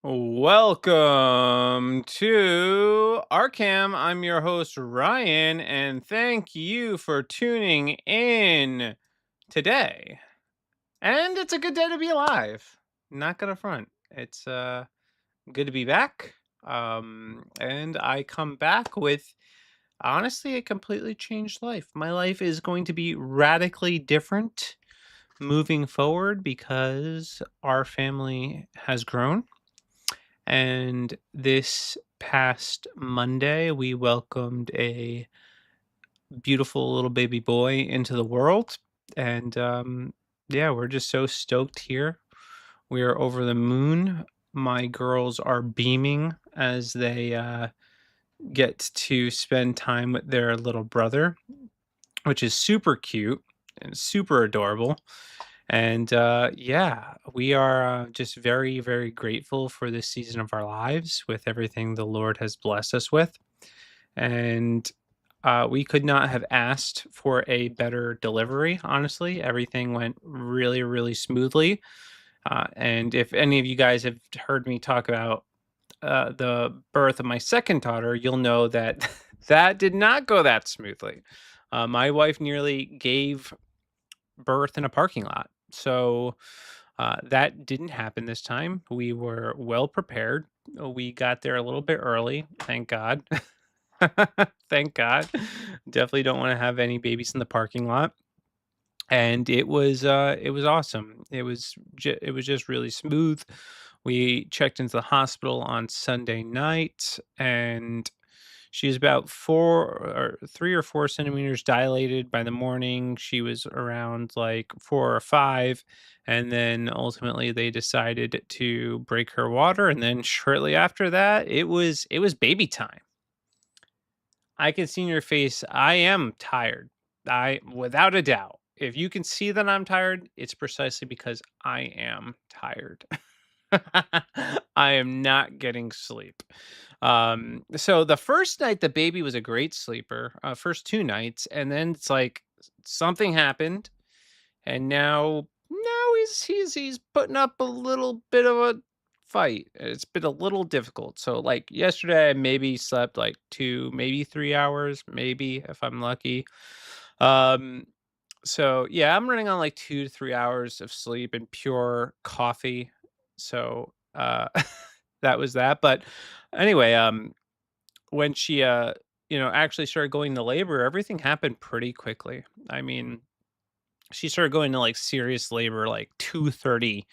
Welcome to RCAM. I'm your host, Ryan, and thank you for tuning in today. And it's a good day to be alive. Not gonna front. It's good to be back. And I come back with honestly a completely changed life. My life is going to be radically different moving forward because our family has grown, and this past Monday, we welcomed a beautiful little baby boy into the world. And yeah, we're just so stoked here. We are over the moon. My girls are beaming as they get to spend time with their little brother, which is super cute and super adorable. And yeah, we are just very, very grateful for this season of our lives with everything the Lord has blessed us with. And we could not have asked for a better delivery, honestly. Everything went really, really smoothly. And if any of you guys have heard me talk about the birth of my second daughter, you'll know that that did not go that smoothly. My wife nearly gave birth in a parking lot. So that didn't happen this time. We were well prepared. We got there a little bit early, thank God. Thank God. Definitely don't want to have any babies in the parking lot. And it was awesome. It was just really smooth. We checked into the hospital on Sunday night, and she's about 3 or 4 centimeters dilated by the morning. She was around like 4 or 5. And then ultimately they decided to break her water. And then shortly after that, it was baby time. I can see in your face, I am tired. I without a doubt. If you can see that I'm tired, it's precisely because I am tired. I am not getting sleep. So the first night, the baby was a great sleeper, first 2 nights, and then it's like something happened, and now he's putting up a little bit of a fight. It's been a little difficult. So like yesterday, I maybe slept like 2, maybe 3 hours, maybe if I'm lucky. Um, so yeah, I'm running on like 2 to 3 hours of sleep and pure coffee. So that was that. But anyway, when she actually started going to labor, everything happened pretty quickly. I mean, she started going to like serious labor like 2:30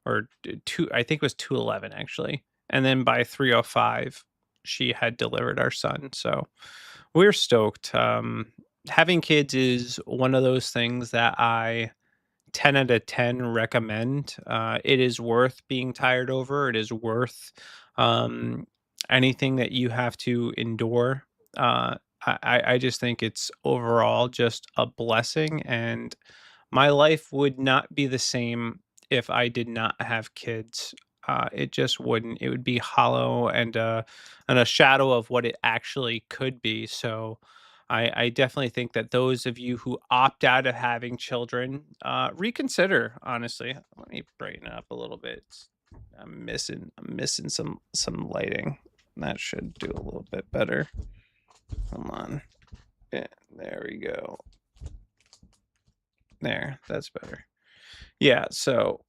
or 2, I think it was 2:11 actually. And then by 3:05 she had delivered our son. So we're stoked. Having kids is one of those things that I 10 out of 10 recommend. It is worth being tired over. It is worth um, anything that you have to endure. I just think it's overall just a blessing, and my life would not be the same if I did not have kids. It just wouldn't. It would be hollow and a shadow of what it actually could be. So I definitely think that those of you who opt out of having children, reconsider. Honestly, let me brighten it up a little bit. I'm missing some lighting. That should do a little bit better. Come on. Yeah, there we go. There, that's better. Yeah, so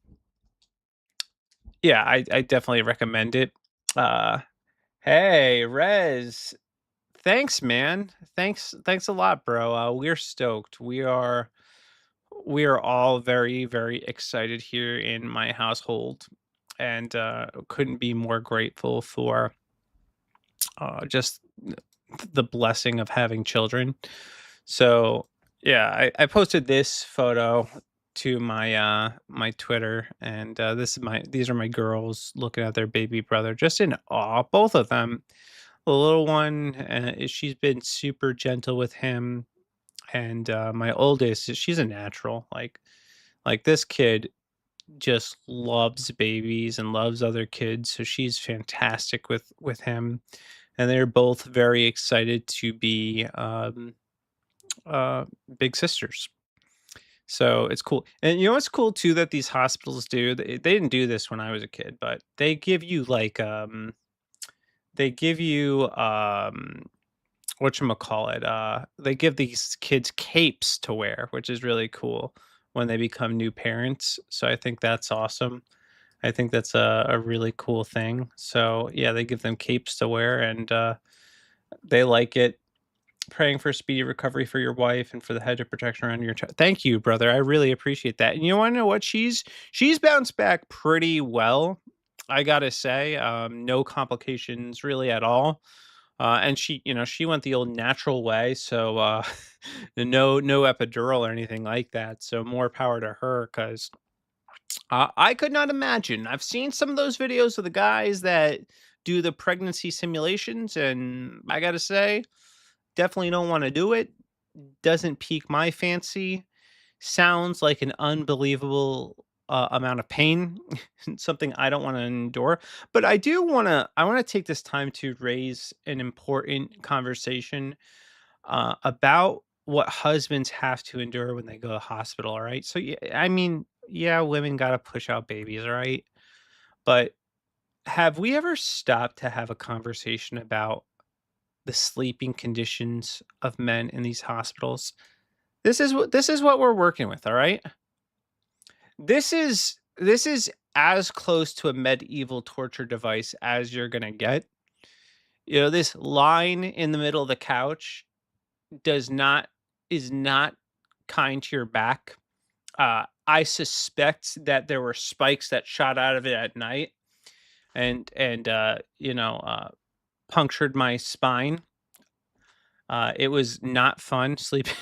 yeah, I definitely recommend it. Uh, hey, Rez, thanks, man. Thanks a lot, bro. We're stoked. We are all very, very excited here in my household, and couldn't be more grateful for just the blessing of having children. So yeah, I posted this photo to my Twitter, and these are my girls looking at their baby brother, just in awe, both of them. The little one, she's been super gentle with him, and my oldest, she's a natural. Like this kid just loves babies and loves other kids, so she's fantastic with him, and they're both very excited to be uh, big sisters. So it's cool. And you know what's cool too that these hospitals do? They didn't do this when I was a kid, but they give you like they give you whatchamacallit, they give these kids capes to wear, which is really cool when they become new parents. So I think that's awesome. I think that's a really cool thing. So yeah, they give them capes to wear and they like it. Praying for speedy recovery for your wife and for the hedge of protection around your child. Thank you, brother. I really appreciate that. And you want to know what? She's bounced back pretty well. I gotta say, no complications really at all. And she, she went the old natural way, so no epidural or anything like that. So more power to her, because I could not imagine. I've seen some of those videos of the guys that do the pregnancy simulations, and I gotta say, definitely don't want to do it. Doesn't pique my fancy. Sounds like an unbelievable amount of pain. Something I don't want to endure. But I do want to. I want to take this time to raise an important conversation about what husbands have to endure when they go to the hospital. All right. So yeah, I mean, yeah, women got to push out babies. All right. But have we ever stopped to have a conversation about the sleeping conditions of men in these hospitals? This is what we're working with, all right? This is as close to a medieval torture device as you're gonna get. This line in the middle of the couch does not is not kind to your back. I suspect that there were spikes that shot out of it at night and punctured my spine. It was not fun sleeping.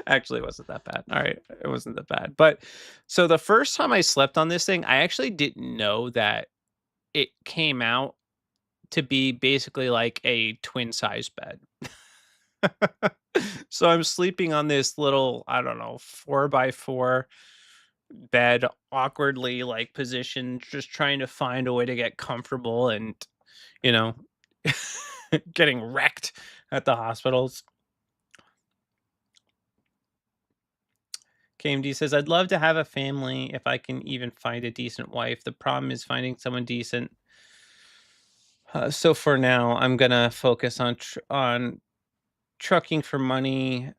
Actually, it wasn't that bad. All right, it wasn't that bad. But so the first time I slept on this thing, I actually didn't know that it came out to be basically like a twin size bed. So I'm sleeping on this little, I don't know, 4x4 bed, awkwardly like positioned, just trying to find a way to get comfortable and, you know, getting wrecked at the hospitals. KMD says, I'd love to have a family if I can even find a decent wife. The problem is finding someone decent. So for now, I'm gonna focus on trucking for money,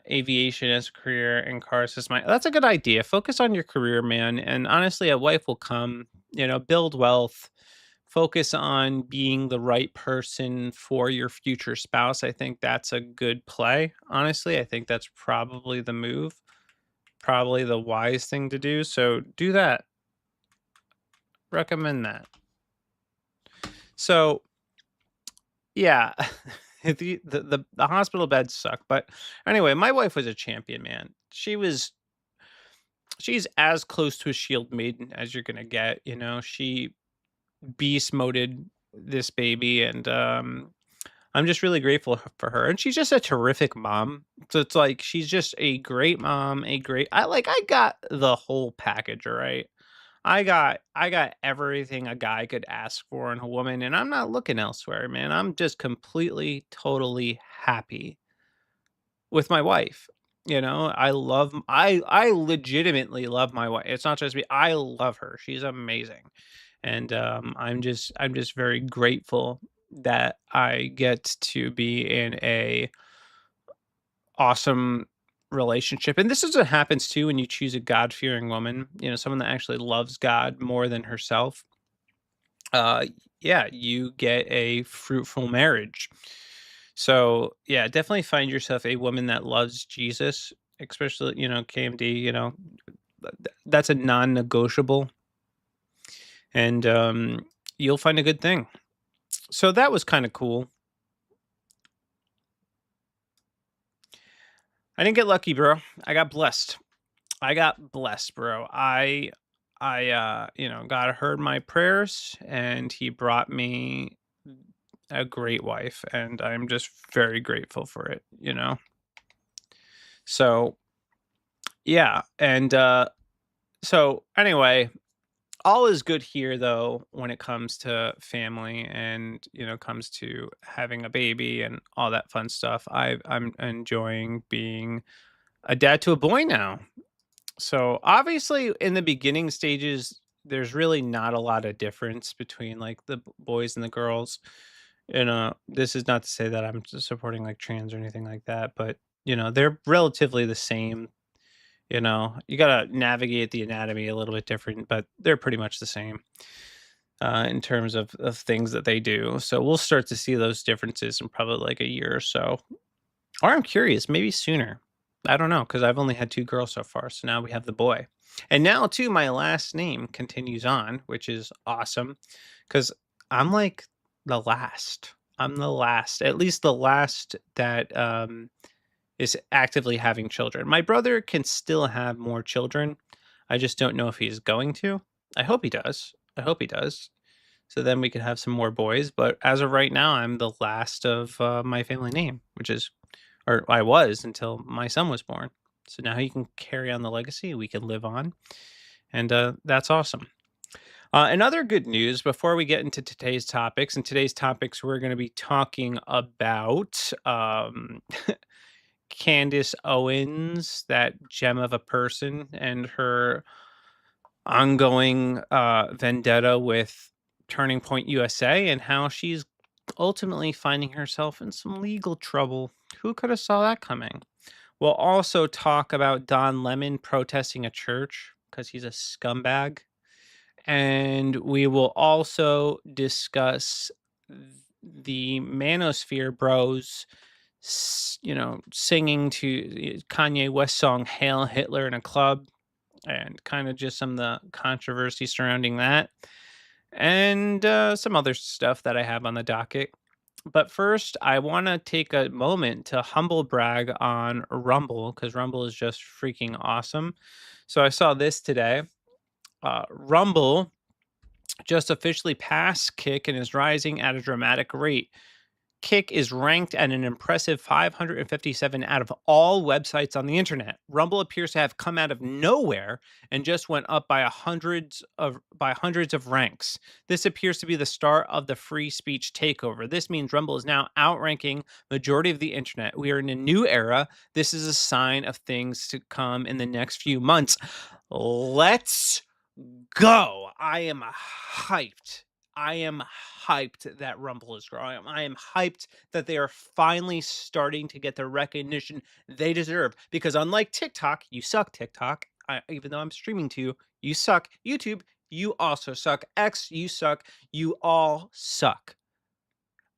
aviation as a career, and cars as my. That's a good idea. Focus on your career, man. And honestly, a wife will come. Build wealth. Focus on being the right person for your future spouse. I think that's a good play. Honestly, I think that's probably the move. Probably the wise thing to do. So do that. Recommend that. So yeah, the hospital beds suck. But anyway, my wife was a champion, man. She's as close to a shield maiden as you're gonna get. She beast moded this baby, and I'm just really grateful for her. And she's just a terrific mom. So it's like she's just a great mom, I got the whole package, all right? I got everything a guy could ask for in a woman, and I'm not looking elsewhere, man. I'm just completely, totally happy with my wife. I legitimately love my wife. It's not just me. I love her. She's amazing. And I'm just very grateful that I get to be in a awesome relationship. And this is what happens too when you choose a God-fearing woman, someone that actually loves God more than herself. Uh yeah, you get a fruitful marriage. So, yeah, definitely find yourself a woman that loves Jesus, especially, KMD, that's a non-negotiable and you'll find a good thing. So that was kind of cool. I didn't get lucky, bro. I got blessed. I got blessed, bro. God heard my prayers and he brought me a great wife and I'm just very grateful for it. So, yeah, and so anyway, all is good here though when it comes to family and comes to having a baby and all that fun stuff. I'm enjoying being a dad to a boy now. So obviously, in the beginning stages, there's really not a lot of difference between like the boys and the girls. This is not to say that I'm supporting like trans or anything like that, but they're relatively the same. You gotta navigate the anatomy a little bit different, but they're pretty much the same in terms of things that they do. So we'll start to see those differences in probably like a year or so. Or I'm curious, maybe sooner. I don't know, because I've only had 2 girls so far, so now we have the boy. And now too, my last name continues on, which is awesome, because 'cause I'm, like, the last. I'm the last, at least the last that, is actively having children. My brother can still have more children. I just don't know if he's going to. I hope he does. I hope he does. So then we could have some more boys, but as of right now, I'm the last of, my family name, which is or I was until my son was born. So now he can carry on the legacy. We can live on, and that's awesome. And other good news before we get into today's topics. And today's topics, we're going to be talking about Candace Owens, that gem of a person, and her ongoing vendetta with Turning Point USA, and how she's ultimately finding herself in some legal trouble. Who could have saw that coming? We'll also talk about Don Lemon protesting a church because he's a scumbag. And we will also discuss the Manosphere Bros, singing to Kanye West song Hail Hitler in a club, and kind of just some of the controversy surrounding that, and some other stuff that I have on the docket. But first, I want to take a moment to humble brag on Rumble, because Rumble is just freaking awesome. So I saw this today. Rumble just officially passed Kick and is rising at a dramatic rate. Kick is ranked at an impressive 557 out of all websites on the internet. Rumble appears to have come out of nowhere and just went up by hundreds of ranks. This appears to be the start of the free speech takeover. This means Rumble is now outranking majority of the internet. We are in a new era. This is a sign of things to come in the next few months. Let's go. I am hyped. I am hyped that Rumble is growing. I am hyped that they are finally starting to get the recognition they deserve. Because unlike TikTok, you suck, TikTok. Even though I'm streaming to you, you suck. YouTube, you also suck. X, you suck. You all suck.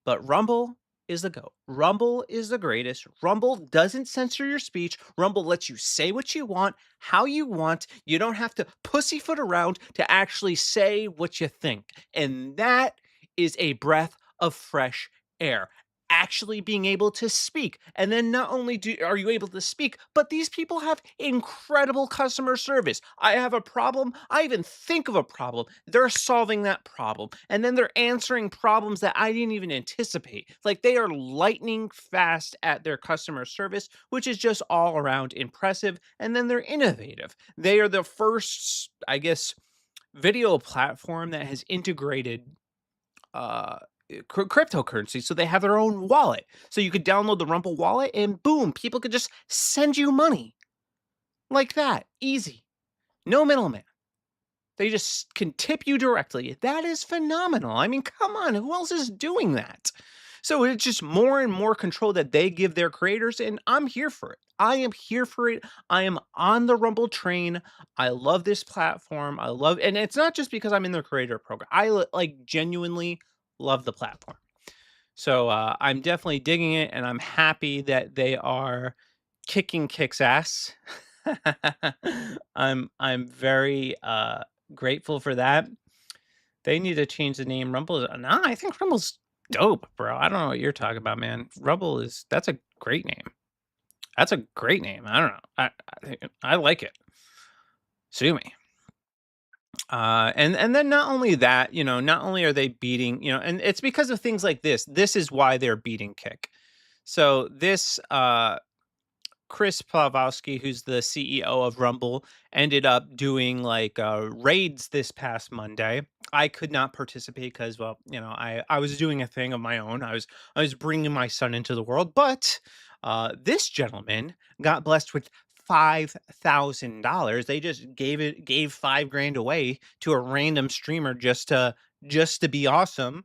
But Rumble is the GOAT. Rumble is the greatest. Rumble doesn't censor your speech. Rumble lets you say what you want, how you want. You don't have to pussyfoot around to actually say what you think. And that is a breath of fresh air. Actually being able to speak. And then not only are you able to speak, but these people have incredible customer service. I have a problem. I even think of a problem. They're solving that problem. And then they're answering problems that I didn't even anticipate. Like, they are lightning fast at their customer service, which is just all around impressive. And then they're innovative. They are the first, I guess, video platform that has integrated uh cryptocurrency, so they have their own wallet, so you could download the Rumble wallet and boom, people could just send you money like that, easy, no middleman. They just can tip you directly. That is phenomenal. I mean, come on, who else is doing that? So it's just more and more control that they give their creators, and I'm here for it. I am here for it. I am on the Rumble train. I love this platform. And it's not just because I'm in their creator program. Like genuinely love the platform. So I'm definitely digging it, and I'm happy that they are kicking Kick's ass. I'm very grateful for that. They need to change the name. Nah, I think Rumble's dope, bro. I don't know what you're talking about, man. That's a great name. That's a great name. I don't know. I like it. Sue me. And then not only that, not only are they beating, and it's because of things like this. This is why they're beating Kick. So this Chris Pavlovsky, who's the CEO of Rumble, ended up doing like raids this past Monday. I could not participate because, well, I was doing a thing of my own. I was bringing my son into the world, but this gentleman got blessed with $5,000. They just gave 5 grand away to a random streamer just to be awesome.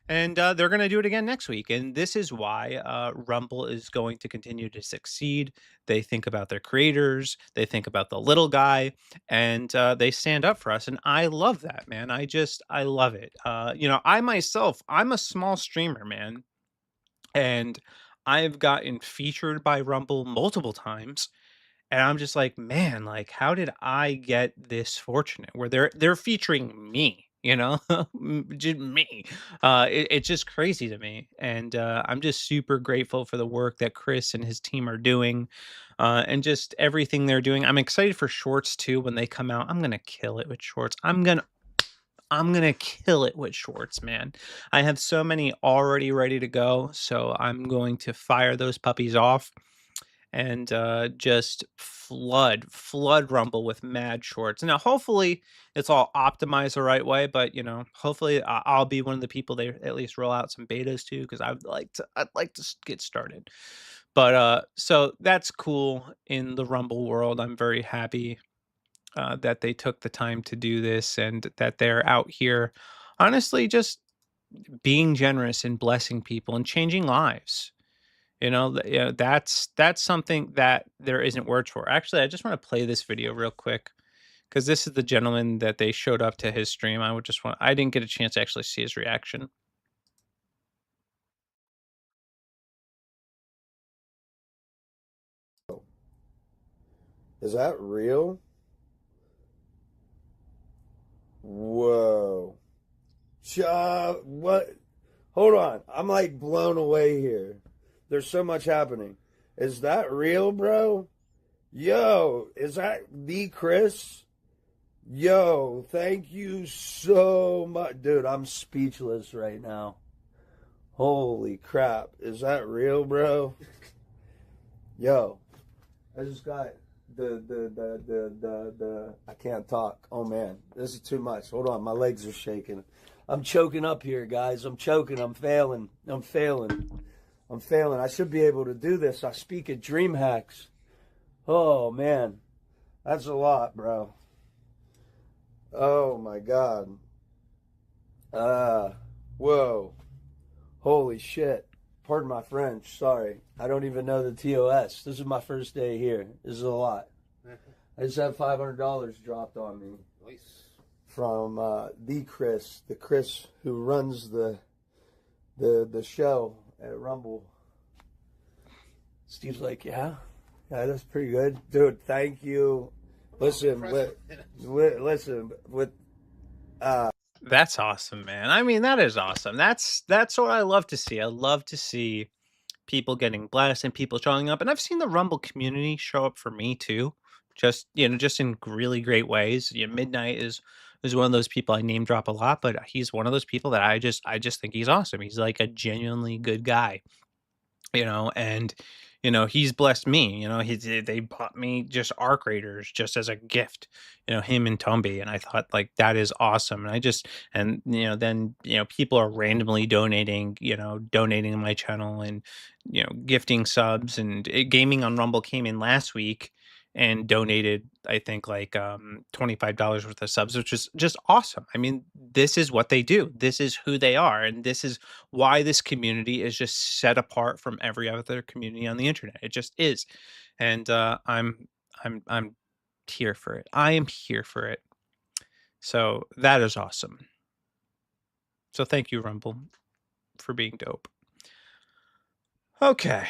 And they're going to do it again next week. And this is why Rumble is going to continue to succeed. They think about their creators, they think about the little guy, and they stand up for us. And I love that, man. I love it. I myself, I'm a small streamer, man. And I've gotten featured by Rumble multiple times, and I'm just like, "Man, like, how did I get this fortunate?" Where they're featuring me, just me. It's just crazy to me, and I'm just super grateful for the work that Chris and his team are doing, and just everything they're doing. I'm excited for shorts too when they come out. I'm gonna kill it with shorts. I'm gonna kill it with shorts, man. I have so many already ready to go, so I'm going to fire those puppies off and just flood Rumble with mad shorts. Now, hopefully, it's all optimized the right way, but hopefully, I'll be one of the people they at least roll out some betas to because I'd like to get started. But so that's cool in the Rumble world. I'm very happy that they took the time to do this and that they're out here, honestly, just being generous and blessing people and changing lives. That's something that there isn't words for. Actually, I just want to play this video real quick because this is the gentleman that they showed up to his stream. I didn't get a chance to actually see his reaction. Is that real? Whoa. What? Hold on. I'm like blown away here. There's so much happening. Is that real, bro? Yo, is that the Chris? Yo, thank you so much. Dude, I'm speechless right now. Holy crap. Is that real, bro? Yo, I just got I can't talk. Oh man, this is too much. Hold on, my legs are shaking. I'm choking up here, guys. I'm choking. I'm failing. I should be able to do this. I speak at Dream Hacks. Oh man, that's a lot, bro. Oh my God. Whoa. Holy shit. Pardon my French. Sorry. I don't even know the TOS. This is my first day here. This is a lot. I just had $500 dropped on me. Nice. From the Chris who runs the show at Rumble. Steve's like, yeah, that's pretty good, dude. Thank you. Listen, That's awesome, man. I mean, that is awesome. That's what I love to see. I love to see people getting blessed and people showing up. And I've seen the Rumble community show up for me too. Just in really great ways. Midnight is one of those people I name drop a lot, but he's one of those people that I just think he's awesome. He's like a genuinely good guy. And he's blessed me. They bought me just arc raiders just as a gift, him and Tombi, and I thought like that is awesome. And then people are randomly donating to my channel and gifting subs, and gaming on Rumble came in last week and donated, I think, like $25 worth of subs, which is just awesome. I mean, this is what they do, this is who they are, and this is why this community is just set apart from every other community on the internet. It just is. And I'm here for it. I am here for it. So that is awesome. So thank you, Rumble, for being dope. Okay.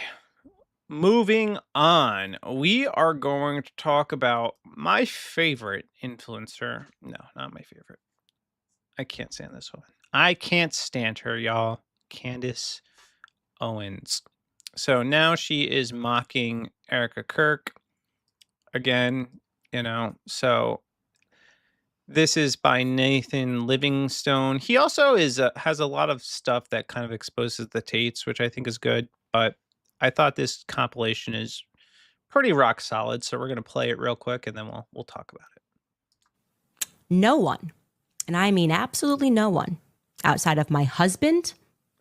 Moving on, we are going to talk about my favorite influencer. No, not my favorite. I can't stand this one. I can't stand her, y'all. Candace Owens. So now she is mocking Erica Kirk again, So this is by Nathan Livingstone. He also has a lot of stuff that kind of exposes the Tates, which I think is good, but I thought this compilation is pretty rock solid, so we're going to play it real quick and then we'll talk about it. No one, and I mean absolutely no one, outside of my husband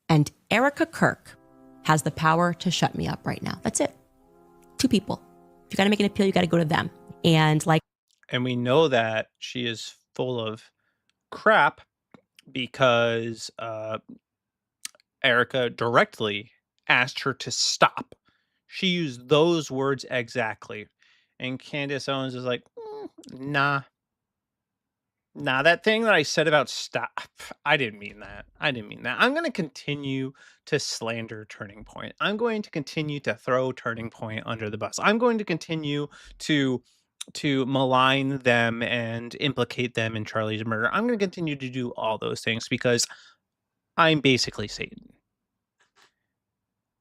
and Erica Kirk has the power to shut me up right now. That's it. 2 people. you got to make an appeal, you got to go to them. And like, And we know that she is full of crap because Erica directly asked her to stop. She used those words exactly. And Candace Owens is like, nah, that thing that I said about stop, I didn't mean that. I didn't mean that. I'm going to continue to slander Turning Point. I'm going to continue to throw Turning Point under the bus. I'm going to continue to malign them and implicate them in Charlie's murder. I'm going to continue to do all those things because I'm basically Satan.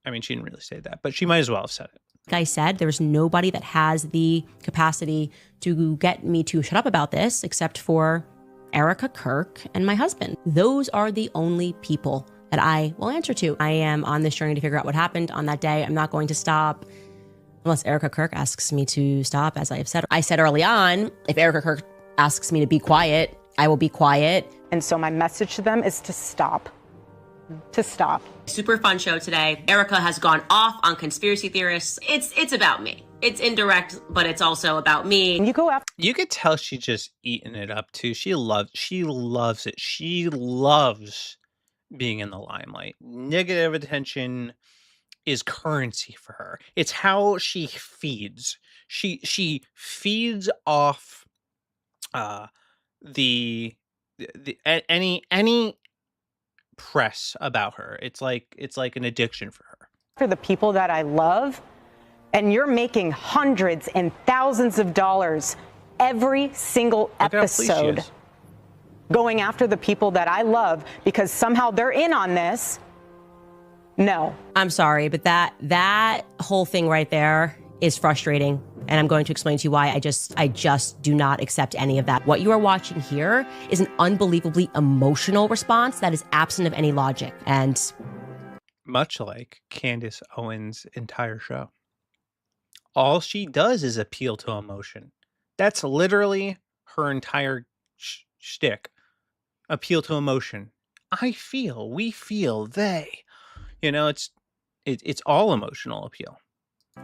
I mean, she didn't really say that, but she might as well have said it. I said, there's nobody that has the capacity to get me to shut up about this except for Erica Kirk and my husband. Those are the only people that I will answer to. I am on this journey to figure out what happened on that day. I'm not going to stop unless Erica Kirk asks me to stop, as I have said. I said early on, if Erica Kirk asks me to be quiet, I will be quiet. And so my message to them is to stop. To stop. Super fun show today. Erica has gone off on conspiracy theorists. It's about me. It's indirect, but it's also about me. You go after. You could tell she's just eating it up too. She loves it. She loves being in the limelight. Negative attention is currency for her. It's how she feeds. She feeds off the any press about her. It's like an addiction for her. For the people that I love, and you're making hundreds and thousands of dollars every single episode going after the people that I love because somehow they're in on this. No. I'm sorry, but that whole thing right there is frustrating. And I'm going to explain to you why. I just do not accept any of that. What you are watching here is an unbelievably emotional response that is absent of any logic. And much like Candace Owens' entire show, all she does is appeal to emotion. That's literally her entire shtick. Appeal to emotion. I feel, we feel, they. You know, it's all emotional appeal.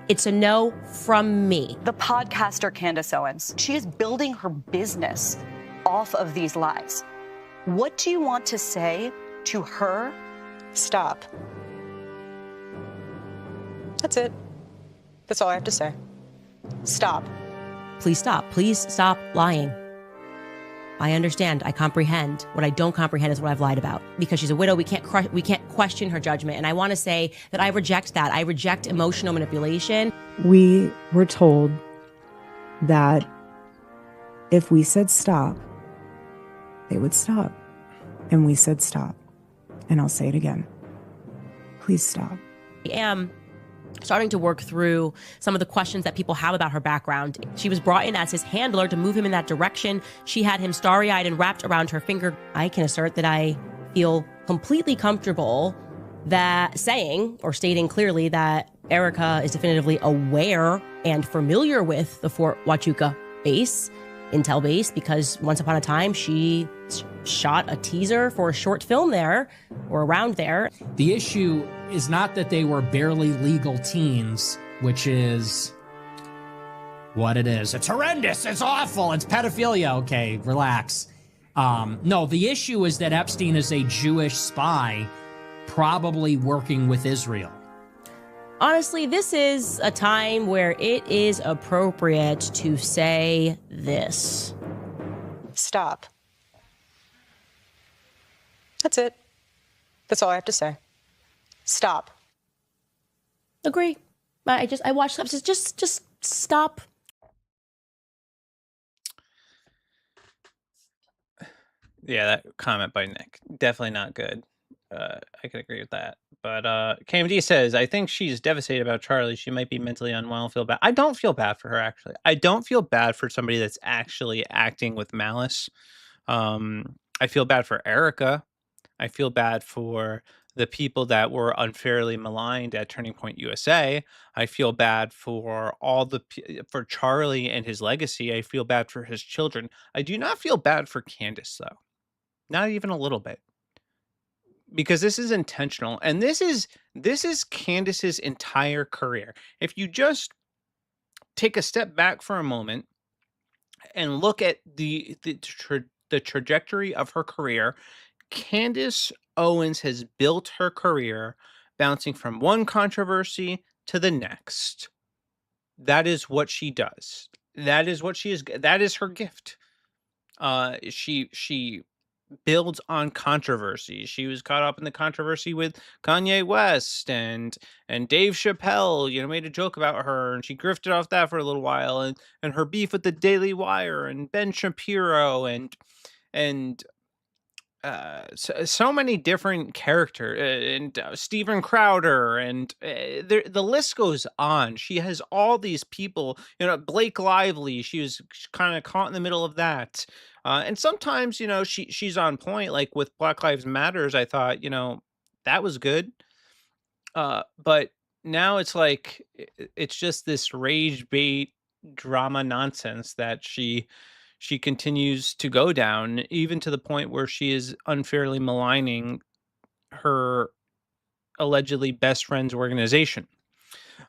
It's a no from me. The podcaster Candace Owens, she is building her business off of these lies. What do you want to say to her? Stop. That's it. That's all I have to say. Stop. Please stop. Please stop lying. I understand. I comprehend. What I don't comprehend is what I've lied about. Because she's a widow, we can't question her judgment. And I want to say that I reject that. I reject emotional manipulation. We were told that if we said stop, they would stop. And we said stop. And I'll say it again. Please stop. I am starting to work through some of the questions that people have about her background. She was brought in as his handler to move him in that direction. She had him starry-eyed and wrapped around her finger. I can assert that I feel completely comfortable that saying or stating clearly that Erica is definitively aware and familiar with the Fort Huachuca base, intel base, because once upon a time she shot a teaser for a short film there or around there. The issue is not that they were barely legal teens, which is what it is. It's horrendous. It's awful. It's pedophilia. Okay, relax. No, the issue is that Epstein is a Jewish spy, probably working with Israel. Honestly, this is a time where it is appropriate to say this. Stop. That's it. That's all I have to say. Stop. Agree. I watched stuff. Just stop. Yeah, that comment by Nick, definitely not good. I can agree with that. But KMD says, I think she's devastated about Charlie. She might be mentally unwell and feel bad. I don't feel bad for her, actually. I don't feel bad for somebody that's actually acting with malice. I feel bad for Erica. I feel bad for the people that were unfairly maligned at Turning Point USA. I feel bad for for Charlie and his legacy. I feel bad for his children. I do not feel bad for Candace, though. Not even a little bit. Because this is intentional, and this is Candace's entire career. If you just take a step back for a moment and look at the trajectory of her career, Candace Owens has built her career bouncing from one controversy to the next. That is what she does. That is what she is. That is her gift. She builds on controversy. She was caught up in the controversy with Kanye West and Dave Chappelle, made a joke about her, and she grifted off that for a little while, and her beef with the Daily Wire and Ben Shapiro and so many different character and Steven Crowder and the list goes on. She has all these people, Blake Lively. She was kind of caught in the middle of that, and sometimes she's on point. Like with Black Lives Matters, I thought that was good, but now it's like it's just this rage bait drama nonsense that she continues to go down, even to the point where she is unfairly maligning her allegedly best friend's organization.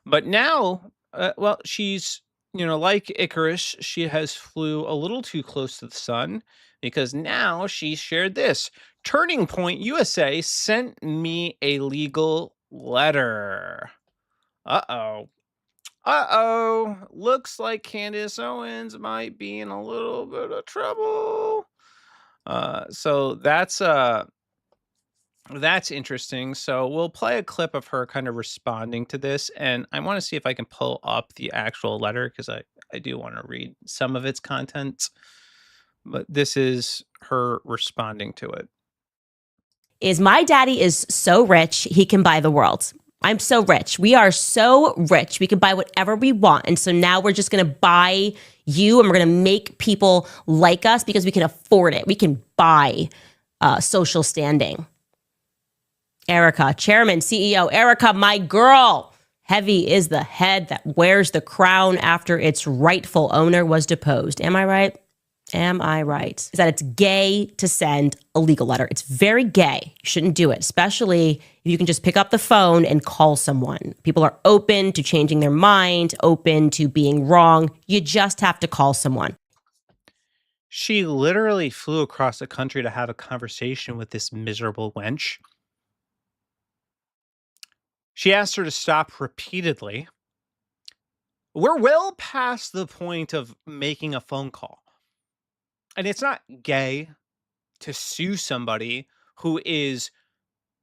But now, well, she's, like Icarus, she has flew a little too close to the sun, because now she shared this. Turning Point USA sent me a legal letter. Uh-oh. Looks like Candace Owens might be in a little bit of trouble. So that's interesting. So we'll play a clip of her kind of responding to this, and I want to see if I can pull up the actual letter, because I do want to read some of its contents. But this is her responding to it. Is my daddy is so rich, he can buy the world. I'm so rich. We are so rich. We can buy whatever we want. And so now we're just going to buy you, and we're going to make people like us because we can afford it. We can buy social standing. Erica, chairman, CEO. Erica, my girl. Heavy is the head that wears the crown after its rightful owner was deposed. Am I right? Am I right? Is that it's gay to send a legal letter. It's very gay. You shouldn't do it, especially if you can just pick up the phone and call someone. People are open to changing their mind, open to being wrong. You just have to call someone. She literally flew across the country to have a conversation with this miserable wench. She asked her to stop repeatedly. We're well past the point of making a phone call. And it's not gay to sue somebody who is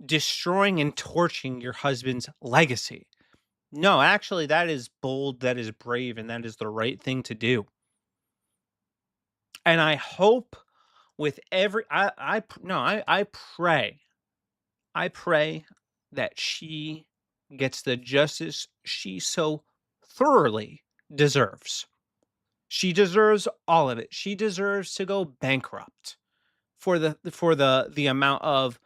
destroying and torching your husband's legacy. No, actually, that is bold, that is brave, and that is the right thing to do. And I hope with every, I pray that she gets the justice she so thoroughly deserves. She deserves all of it. She deserves to go bankrupt for the amount of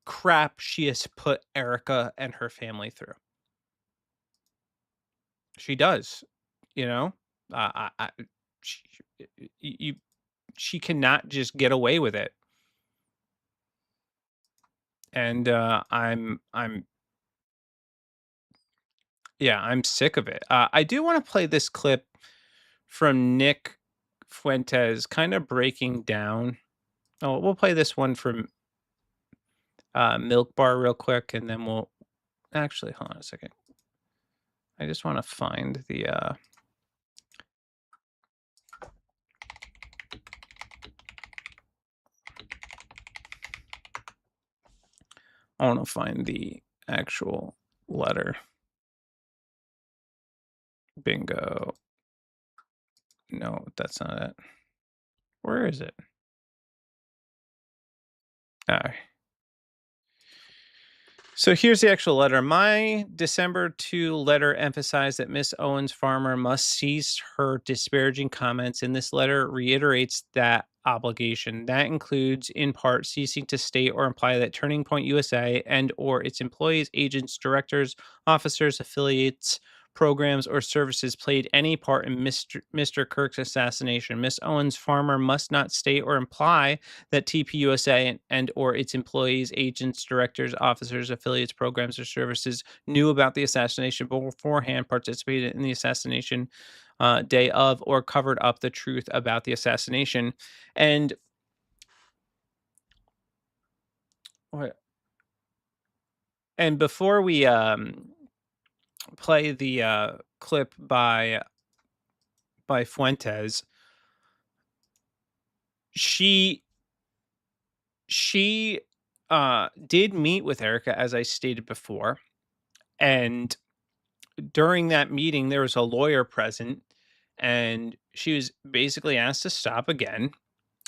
crap she has put Erica and her family through. She does, she, she cannot just get away with it. And I'm sick of it. I do want to play this clip from Nick Fuentes, kind of breaking down. Oh, we'll play this one from Milk Bar real quick, and then we'll actually hold on a second. I just want to find the actual letter. Bingo. No, that's not it. Where is it? All right. So here's the actual letter. My December 2 letter emphasized that Miss Owens Farmer must cease her disparaging comments. And this letter reiterates that obligation. That includes, in part, ceasing to state or imply that Turning Point USA and or its employees, agents, directors, officers, affiliates, programs, or services played any part in Mr. Kirk's assassination. Miss Owens Farmer must not state or imply that TPUSA and or its employees, agents, directors, officers, affiliates, programs, or services knew about the assassination beforehand, participated in the assassination day of, or covered up the truth about the assassination. And what? And before we play the clip by Fuentes, she did meet with Erica, as I stated before, and during that meeting there was a lawyer present, and she was basically asked to stop again.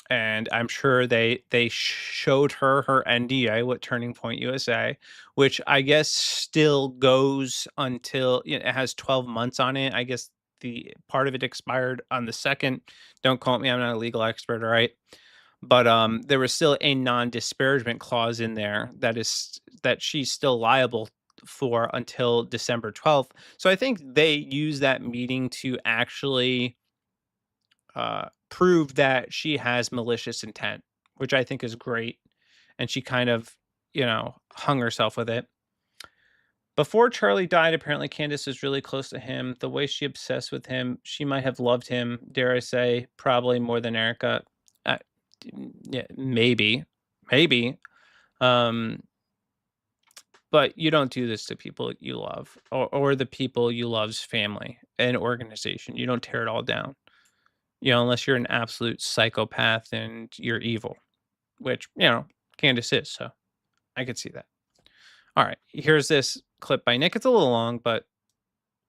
And I'm sure they showed her NDA with Turning Point USA, which I guess still goes until, it has 12 months on it. I guess the part of it expired on the second. Don't quote me, I'm not a legal expert, all right? But there was still a non-disparagement clause in there that she's still liable for until December 12th. So I think they use that meeting to actually prove that she has malicious intent, which I think is great. And she kind of, hung herself with it. Before Charlie died, apparently Candace was really close to him. The way she obsessed with him, she might have loved him, dare I say, probably more than Erica. Uh, yeah, maybe. Um, but you don't do this to people you love, or the people you love's family and organization. You don't tear it all down. Unless you're an absolute psychopath and you're evil, which, Candace is. So I could see that. All right. Here's this clip by Nick. It's a little long, but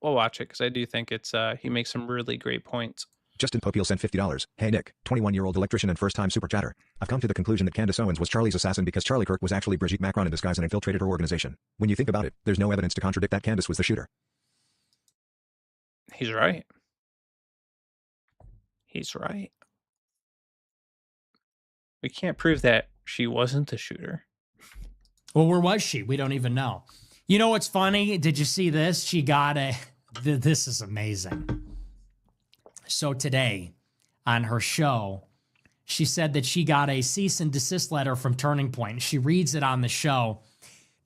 we'll watch it because I do think he makes some really great points. Justin Popiel sent $50. Hey Nick, 21-year-old electrician and first-time super chatter. I've come to the conclusion that Candace Owens was Charlie's assassin because Charlie Kirk was actually Brigitte Macron in disguise and infiltrated her organization. When you think about it, there's no evidence to contradict that Candace was the shooter. He's right. He's right. We can't prove that she wasn't the shooter. Well, where was she? We don't even know. You know what's funny? Did you see this? She got this is amazing. So today on her show, she said that she got a cease and desist letter from Turning Point. She reads it on the show.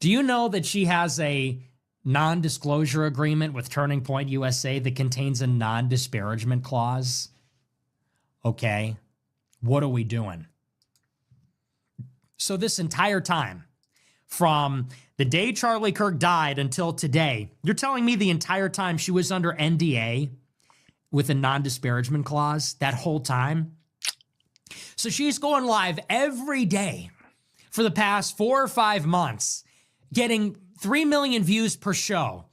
Do you know that she has a non-disclosure agreement with Turning Point USA that contains a non-disparagement clause? Okay, what are we doing? So this entire time, from the day Charlie Kirk died until today, you're telling me the entire time she was under NDA with a non-disparagement clause that whole time? So she's going live every day for the past 4 or 5 months, getting 3 million views per show,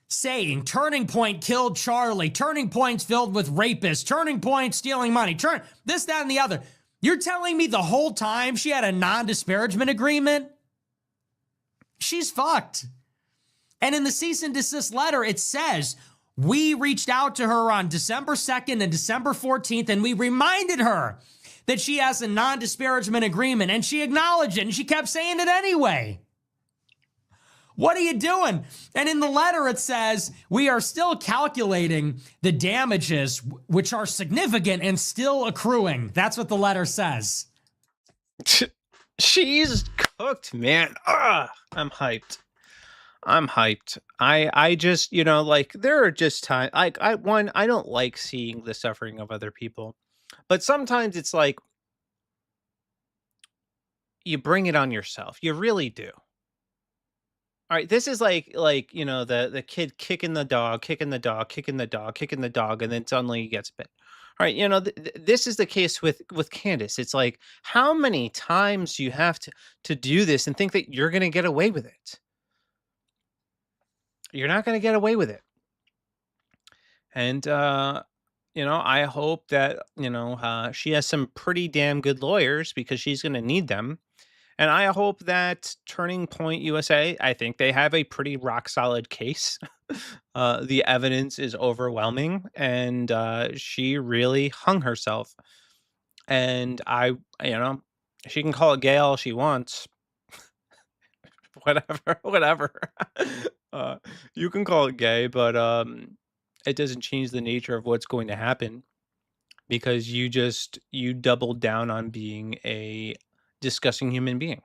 saying Turning Point killed Charlie, Turning Point's filled with rapists, Turning Point stealing money, this, that, and the other. You're telling me the whole time she had a non-disparagement agreement? She's fucked. And in the cease and desist letter, it says, we reached out to her on December 2nd and December 14th, and we reminded her that she has a non-disparagement agreement, and she acknowledged it, and she kept saying it anyway. What are you doing? And in the letter, it says, we are still calculating the damages, which are significant and still accruing. That's what the letter says. She's cooked, man. I'm hyped. I just, there are just times, I don't like seeing the suffering of other people, but sometimes it's like, you bring it on yourself. You really do. All right, this is like the kid kicking the dog, and then suddenly he gets bit. All right, this is the case with Candace. It's like, how many times do you have to do this and think that you're going to get away with it? You're not going to get away with it. And I hope that she has some pretty damn good lawyers, because she's going to need them. And I hope that Turning Point USA, I think they have a pretty rock solid case. The evidence is overwhelming, and she really hung herself. And she can call it gay all she wants. Whatever. You can call it gay, but it doesn't change the nature of what's going to happen because you doubled down on being a disgusting human being.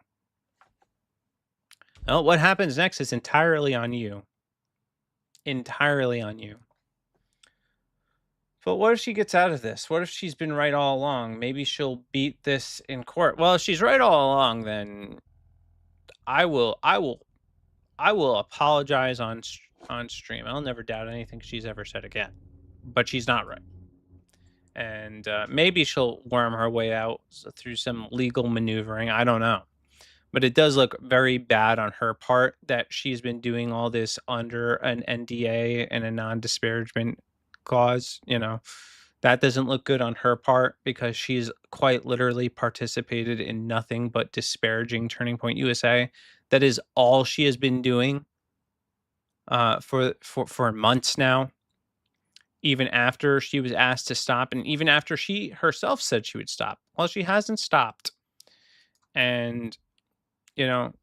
Well, what happens next is entirely on you. Entirely on you. But what if she gets out of this? What if she's been right all along? Maybe she'll beat this in court. Well, if she's right all along, then I will I will I will apologize on stream. I'll never doubt anything she's ever said again. But she's not right. And maybe she'll worm her way out through some legal maneuvering. I don't know. But it does look very bad on her part that she's been doing all this under an NDA and a non-disparagement clause. That doesn't look good on her part because she's quite literally participated in nothing but disparaging Turning Point USA. That is all she has been doing for months now. Even after she was asked to stop, and even after she herself said she would stop. Well, she hasn't stopped. And now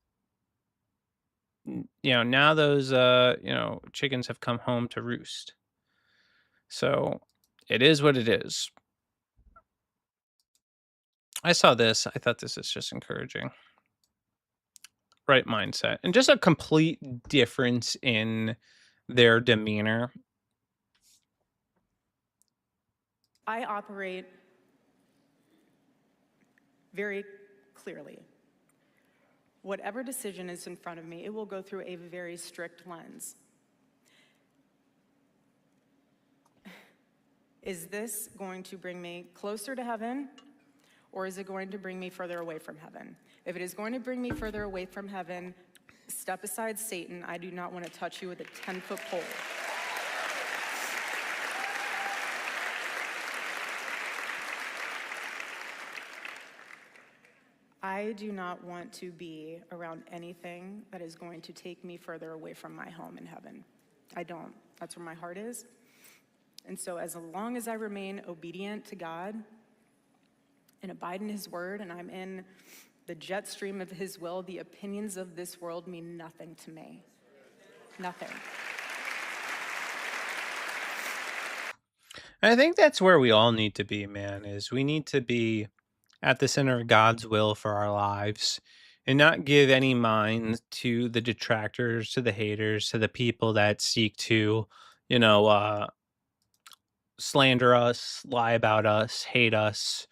those chickens have come home to roost. So it is what it is. I saw this. I thought this is just encouraging. Right mindset. And just a complete difference in their demeanor. I operate very clearly. Whatever decision is in front of me, it will go through a very strict lens. Is this going to bring me closer to heaven, or is it going to bring me further away from heaven? If it is going to bring me further away from heaven, step aside, Satan. I do not want to touch you with a 10-foot pole. I do not want to be around anything that is going to take me further away from my home in heaven. I don't. That's where my heart is. And so as long as I remain obedient to God and abide in his word, and I'm in the jet stream of his will, the opinions of this world mean nothing to me. Nothing. I think that's where we all need to be, man, is we need to be at the center of God's will for our lives and not give any mind to the detractors, to the haters, to the people that seek to, slander us, lie about us, hate us,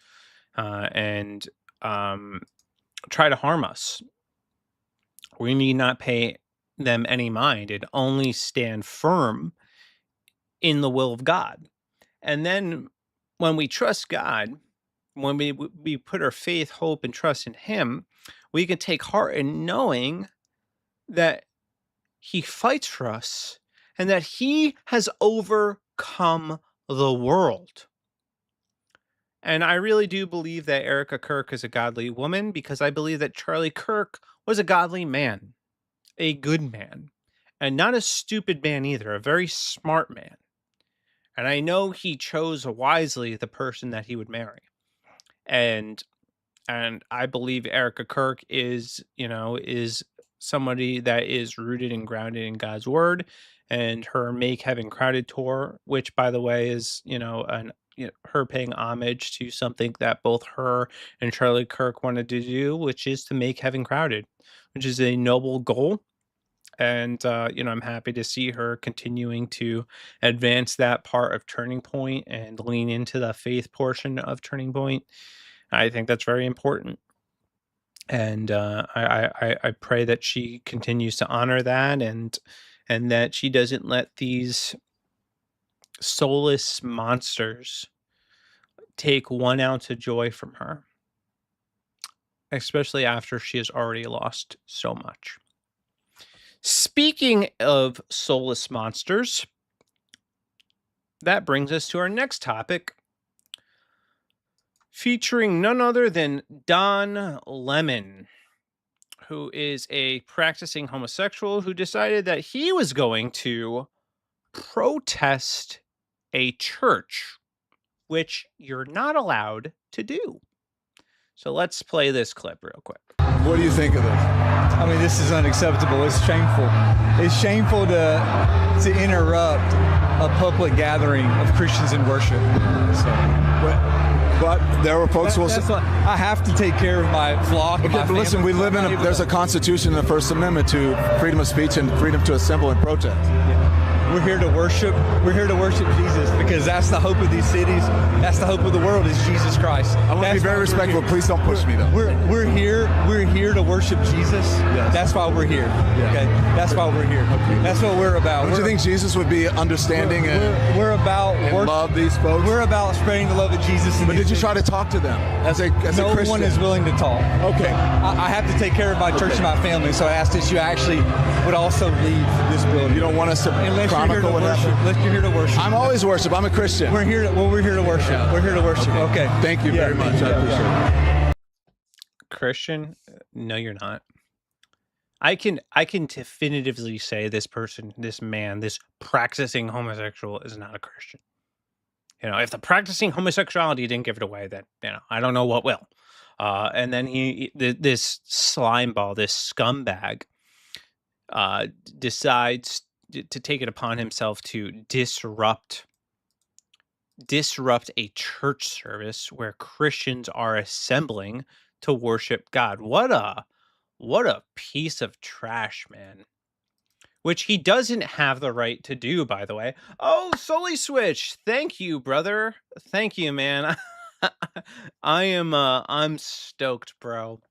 and try to harm us. We need not pay them any mind and only stand firm in the will of God. And then when we trust God, when we put our faith, hope, and trust in him, we can take heart in knowing that he fights for us and that he has overcome the world. And I really do believe that Erica Kirk is a godly woman because I believe that Charlie Kirk was a godly man, a good man, and not a stupid man either, a very smart man. And I know he chose wisely the person that he would marry. And I believe Erica Kirk is somebody that is rooted and grounded in God's word. And her Make Heaven Crowded tour, which by the way is, her paying homage to something that both her and Charlie Kirk wanted to do, which is to make heaven crowded, which is a noble goal. And, I'm happy to see her continuing to advance that part of Turning Point and lean into the faith portion of Turning Point. I think that's very important. And I pray that she continues to honor that and that she doesn't let these soulless monsters take 1 ounce of joy from her, especially after she has already lost so much. Speaking of soulless monsters, that brings us to our next topic, featuring none other than Don Lemon, who is a practicing homosexual who decided that he was going to protest a church, which you're not allowed to do. So let's play this clip real quick. What do you think of this? I mean, this is unacceptable. It's shameful. It's shameful to interrupt a public gathering of Christians in worship. But there were folks who will say, I have to take care of my flock. Okay, but listen, we live in there's a constitution in the First Amendment to freedom of speech and freedom to assemble and protest. We're here to worship. We're here to worship Jesus because that's the hope of these cities. That's the hope of the world is Jesus Christ. I want to be very respectful. Please don't push me, though. We're here to worship Jesus. Yes. That's why we're here. Yes. Okay, that's why we're here. Okay. That's what we're about. Don't you think Jesus would be understanding we're about and love these folks? We're about spreading the love of Jesus. But did you try to talk to them as a Christian? No one is willing to talk. Okay, I have to take care of my church and my family, so I asked that you actually would also leave this building. You don't want us to chronicle what happened? Unless you're here to worship. I'm always worship. I'm a Christian. We're here to worship. Yeah. We're here to worship. Okay. Thank you very much. I appreciate it. Christian? No, you're not. I can definitively say this person, this man, this practicing homosexual is not a Christian. You know, if the practicing homosexuality didn't give it away, then, you know, I don't know what will. And then this slime ball, this scumbag, decides to take it upon himself to disrupt a church service where Christians are assembling to worship God. What a piece of trash, man. Which he doesn't have the right to do, by the way. Oh, Sully Switch. Thank you, brother. Thank you, man. I'm stoked, bro.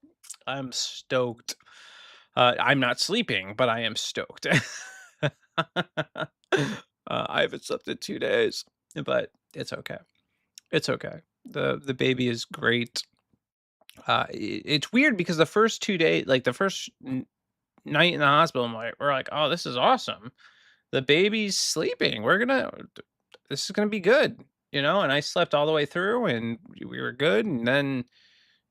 I'm stoked. I'm not sleeping, but I am stoked. I haven't slept in 2 days, but it's okay. It's okay. The baby is great. It's weird because the first 2 days, like the first night in the hospital, we're like, oh, this is awesome. The baby's sleeping. This is gonna be good, you know. And I slept all the way through, and we were good. And then,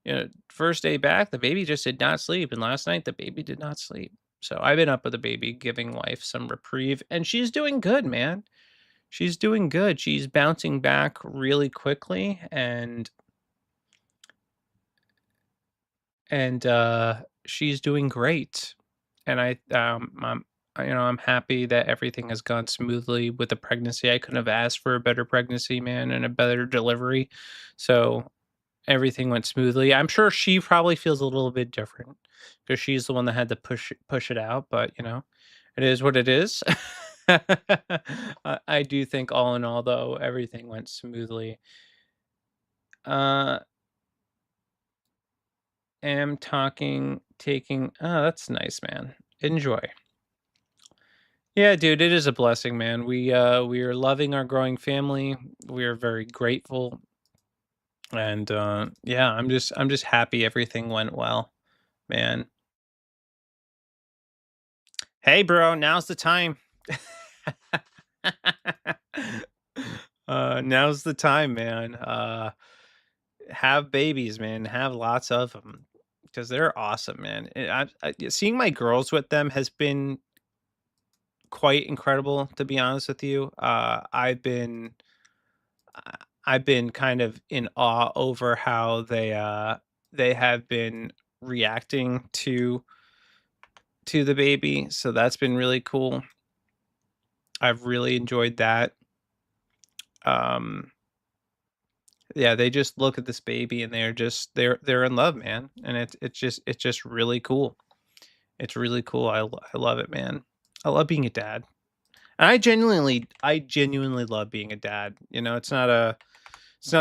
you know, first day back, the baby just did not sleep, and last night the baby did not sleep. So I've been up with the baby, giving life some reprieve, and she's doing good, man. She's doing good. She's bouncing back really quickly, and she's doing great. And I'm happy that everything has gone smoothly with the pregnancy. I couldn't have asked for a better pregnancy, man, and a better delivery. So everything went smoothly. I'm sure she probably feels a little bit different because she's the one that had to push it out, but you know, it is what it is. I do think all in all, though, everything went smoothly. Taking. Oh, that's nice, man. Enjoy. Yeah, dude, it is a blessing, man. We are loving our growing family. We are very grateful. And yeah, I'm just happy everything went well, man. Hey, bro, now's the time. Now's the time, man. Have babies, man. Have lots of them because they're awesome, man. Seeing my girls with them has been quite incredible, to be honest with you. I've been kind of in awe over how they have been reacting to the baby. So that's been really cool. I've really enjoyed that. Yeah, they just look at this baby and they're in love, man. And it's just really cool. It's really cool. I love it, man. I love being a dad. And I genuinely love being a dad. You know, it's not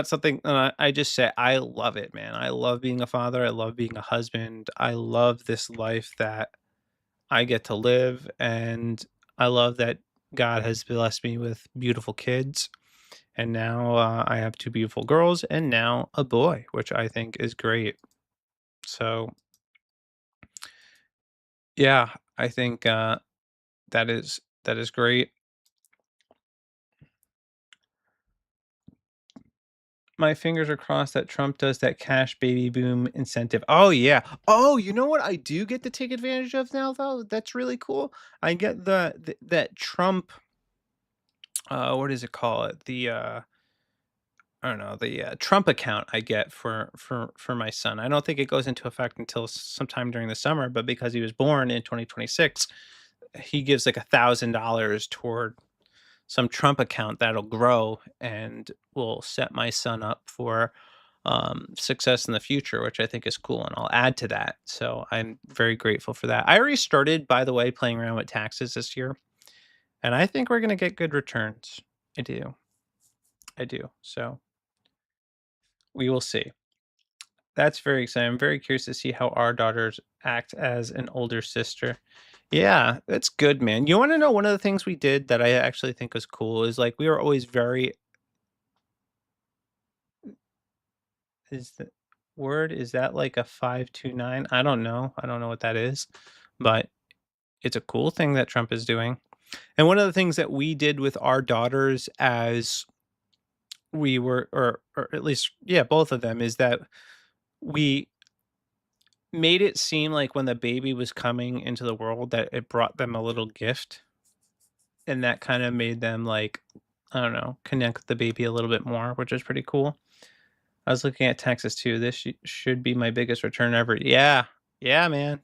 something I just say. I love it, man. I love being a father. I love being a husband. I love this life that I get to live, and I love that God has blessed me with beautiful kids. And now I have 2 beautiful girls and now a boy, which I think is great. So yeah, I think that is great. My fingers are crossed that Trump does that cash baby boom incentive. Oh yeah. Oh, you know what I do get to take advantage of now, though? That's really cool. I get that Trump what does it call it? I don't know, the Trump account I get for my son. I don't think it goes into effect until sometime during the summer, but because he was born in 2026, he gives like $1,000 toward some Trump account that'll grow and will set my son up for success in the future, which I think is cool. And I'll add to that. So I'm very grateful for that. I already started, by the way, playing around with taxes this year, and I think we're going to get good returns. I do. I do. So we will see. That's very exciting. I'm very curious to see how our daughters act as an older sister. Yeah, that's good, man. You want to know one of the things we did that I actually think was cool is like we were always very is the word is that like a 529? I don't know. I don't know what that is, but it's a cool thing that Trump is doing. And one of the things that we did with our daughters as we were or at least yeah, both of them is that we made it seem like when the baby was coming into the world that it brought them a little gift, and that kind of made them like, I don't know, connect with the baby a little bit more, which is pretty cool. I was looking at Texas too. This should be my biggest return ever. Yeah. Yeah, man.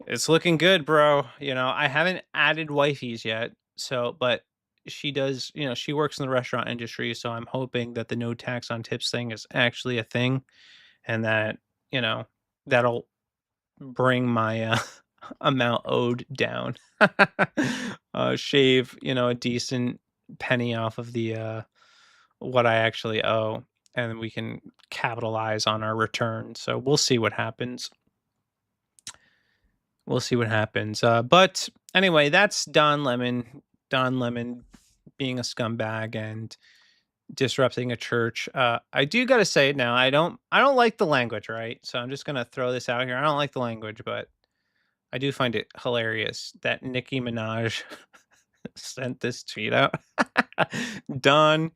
It's looking good, bro. You know, I haven't added wifeys yet. So, but she does, you know, she works in the restaurant industry. So I'm hoping that the no tax on tips thing is actually a thing and that, you know, that'll bring my amount owed down. Shave, you know, a decent penny off of the what I actually owe, and we can capitalize on our return. So we'll see what happens. We'll see what happens. But anyway, that's Don Lemon. Don Lemon being a scumbag and disrupting a church. I do got to say it now. I don't like the language, right? So I'm just gonna throw this out here. I don't like the language, but I do find it hilarious that Nicki Minaj sent this tweet out. Don,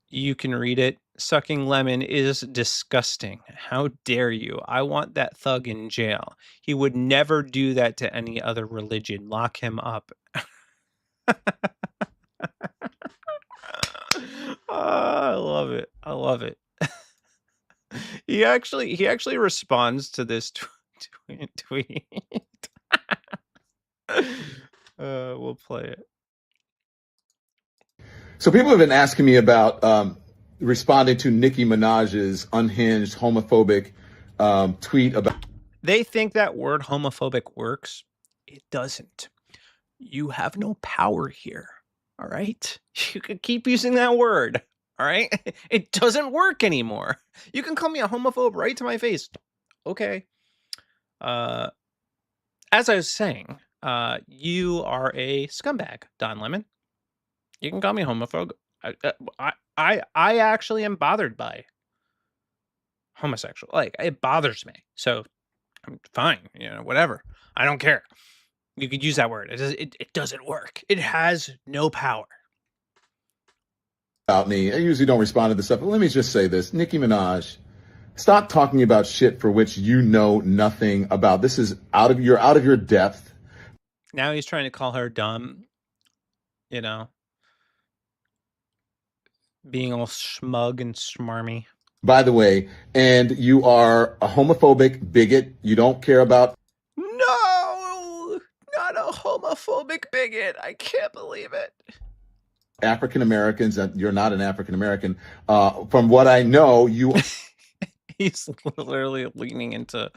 you can read it. Sucking lemon is disgusting. How dare you? I want that thug in jail. He would never do that to any other religion. Lock him up. I love it. I love it. He actually responds to this tweet. We'll play it. So people have been asking me about responding to Nicki Minaj's unhinged homophobic tweet about. They think that word homophobic works. It doesn't. You have no power here. All right. You could keep using that word. All right. It doesn't work anymore. You can call me a homophobe right to my face. Okay. As I was saying, you are a scumbag, Don Lemon. You can call me a homophobe. I actually am bothered by homosexual. Like it bothers me. So I'm fine. You know, whatever. I don't care. You could use that word. It doesn't work. It has no power. About me. I usually don't respond to this stuff, but let me just say this. Nicki Minaj, stop talking about shit for which you know nothing about. This is out of your depth. Now he's trying to call her dumb, you know, being all smug and smarmy. By the way, and you are a homophobic bigot. You don't care about. No, not a homophobic bigot. I can't believe it. African Americans, and you're not an African American. From what I know, you. He's literally leaning into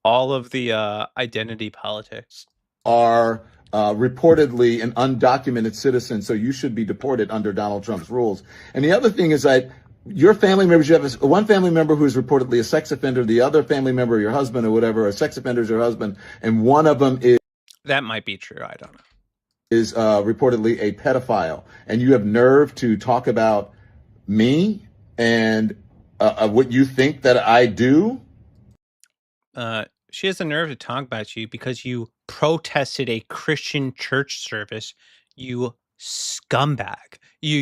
all of the identity politics. Are reportedly an undocumented citizen, so you should be deported under Donald Trump's rules. And the other thing is that your family members, you have one family member who is reportedly a sex offender, the other family member, your husband or whatever, a sex offender is your husband, and one of them is. That might be true. I don't know. Is reportedly a pedophile, and you have nerve to talk about me and what you think that I do. She has the nerve to talk about you because you protested a Christian church service. You scumbag. You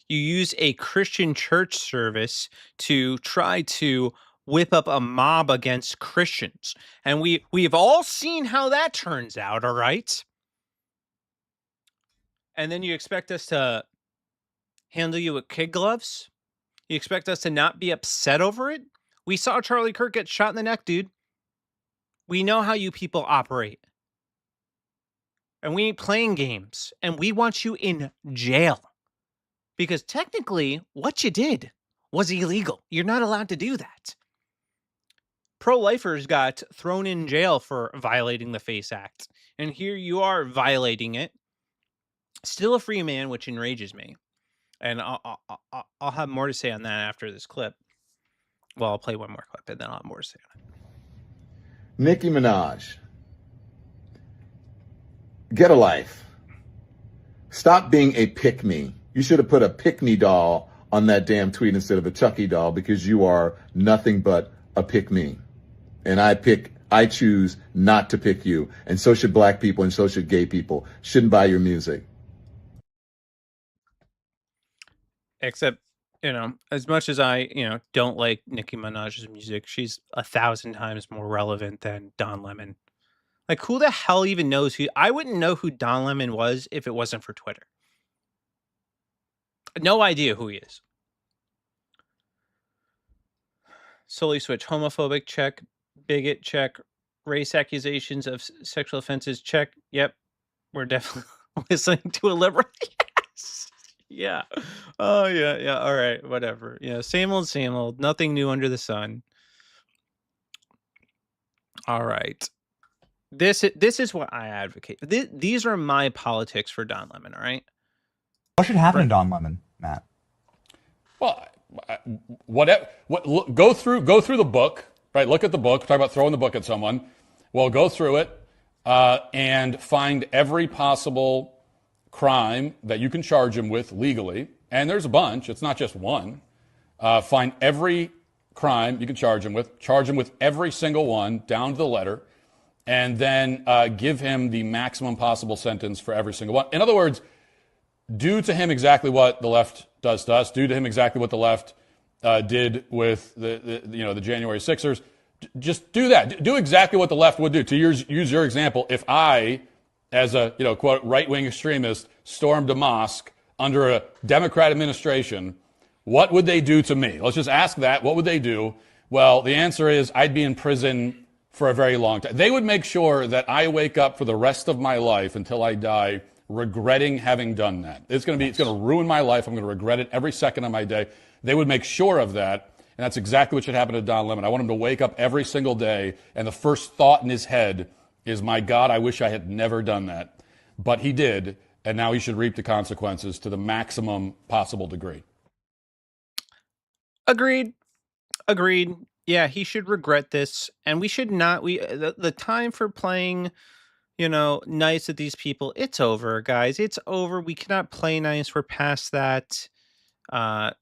used a Christian church service to try to whip up a mob against Christians, and we've all seen how that turns out. All right. And then you expect us to handle you with kid gloves? You expect us to not be upset over it? We saw Charlie Kirk get shot in the neck, dude. We know how you people operate. And we ain't playing games. And we want you in jail. Because technically, what you did was illegal. You're not allowed to do that. Pro-lifers got thrown in jail for violating the FACE Act. And here you are violating it. Still a free man, which enrages me. And I'll have more to say on that after this clip. Well, I'll play one more clip and then I'll have more to say on it. Nicki Minaj, get a life. Stop being a pick-me. You should have put a pick-me doll on that damn tweet instead of a Chucky doll, because you are nothing but a pick-me. And I choose not to pick you. And so should black people and so should gay people. Shouldn't buy your music. Except, as much as I, don't like Nicki Minaj's music, she's 1,000 times more relevant than Don Lemon. Like, who the hell even knows who? I wouldn't know who Don Lemon was if it wasn't for Twitter. No idea who he is. Solely switch. Homophobic, check. Bigot, check. Race accusations of sexual offenses, check. Yep. We're definitely listening to a liberal. Yes. Yeah. Oh, yeah. Yeah. All right. Whatever. Yeah. Same old, same old. Nothing new under the sun. All right. This is what I advocate. These are my politics for Don Lemon. All right. What should happen to Don Lemon, Matt? Well, go through the book, right? Look at the book. Talk about throwing the book at someone. Well, go through it and find every possible crime that you can charge him with legally. And there's a bunch. It's not just one. Find every crime you can charge him with every single one down to the letter, and then give him the maximum possible sentence for every single one. In other words, do to him exactly what the left does to us. Do to him exactly what the left did with the January 6ers. Just do that. Do exactly what the left would do. To use your example, if I, as a quote right-wing extremist, stormed a mosque under a Democrat administration, what would they do to me? Let's just ask that. What would they do? Well, the answer is I'd be in prison for a very long time. They would make sure that I wake up for the rest of my life until I die regretting having done that. It's going to ruin my life. I'm going to regret it every second of my day. They would make sure of that. And that's exactly what should happen to Don Lemon. I want him to wake up every single day, and the first thought in his head is, my God, I wish I had never done that. But he did, and now he should reap the consequences to the maximum possible degree. Agreed. Yeah, he should regret this, and we should not. The time for playing, nice with these people, it's over, guys. It's over. We cannot play nice. We're past that.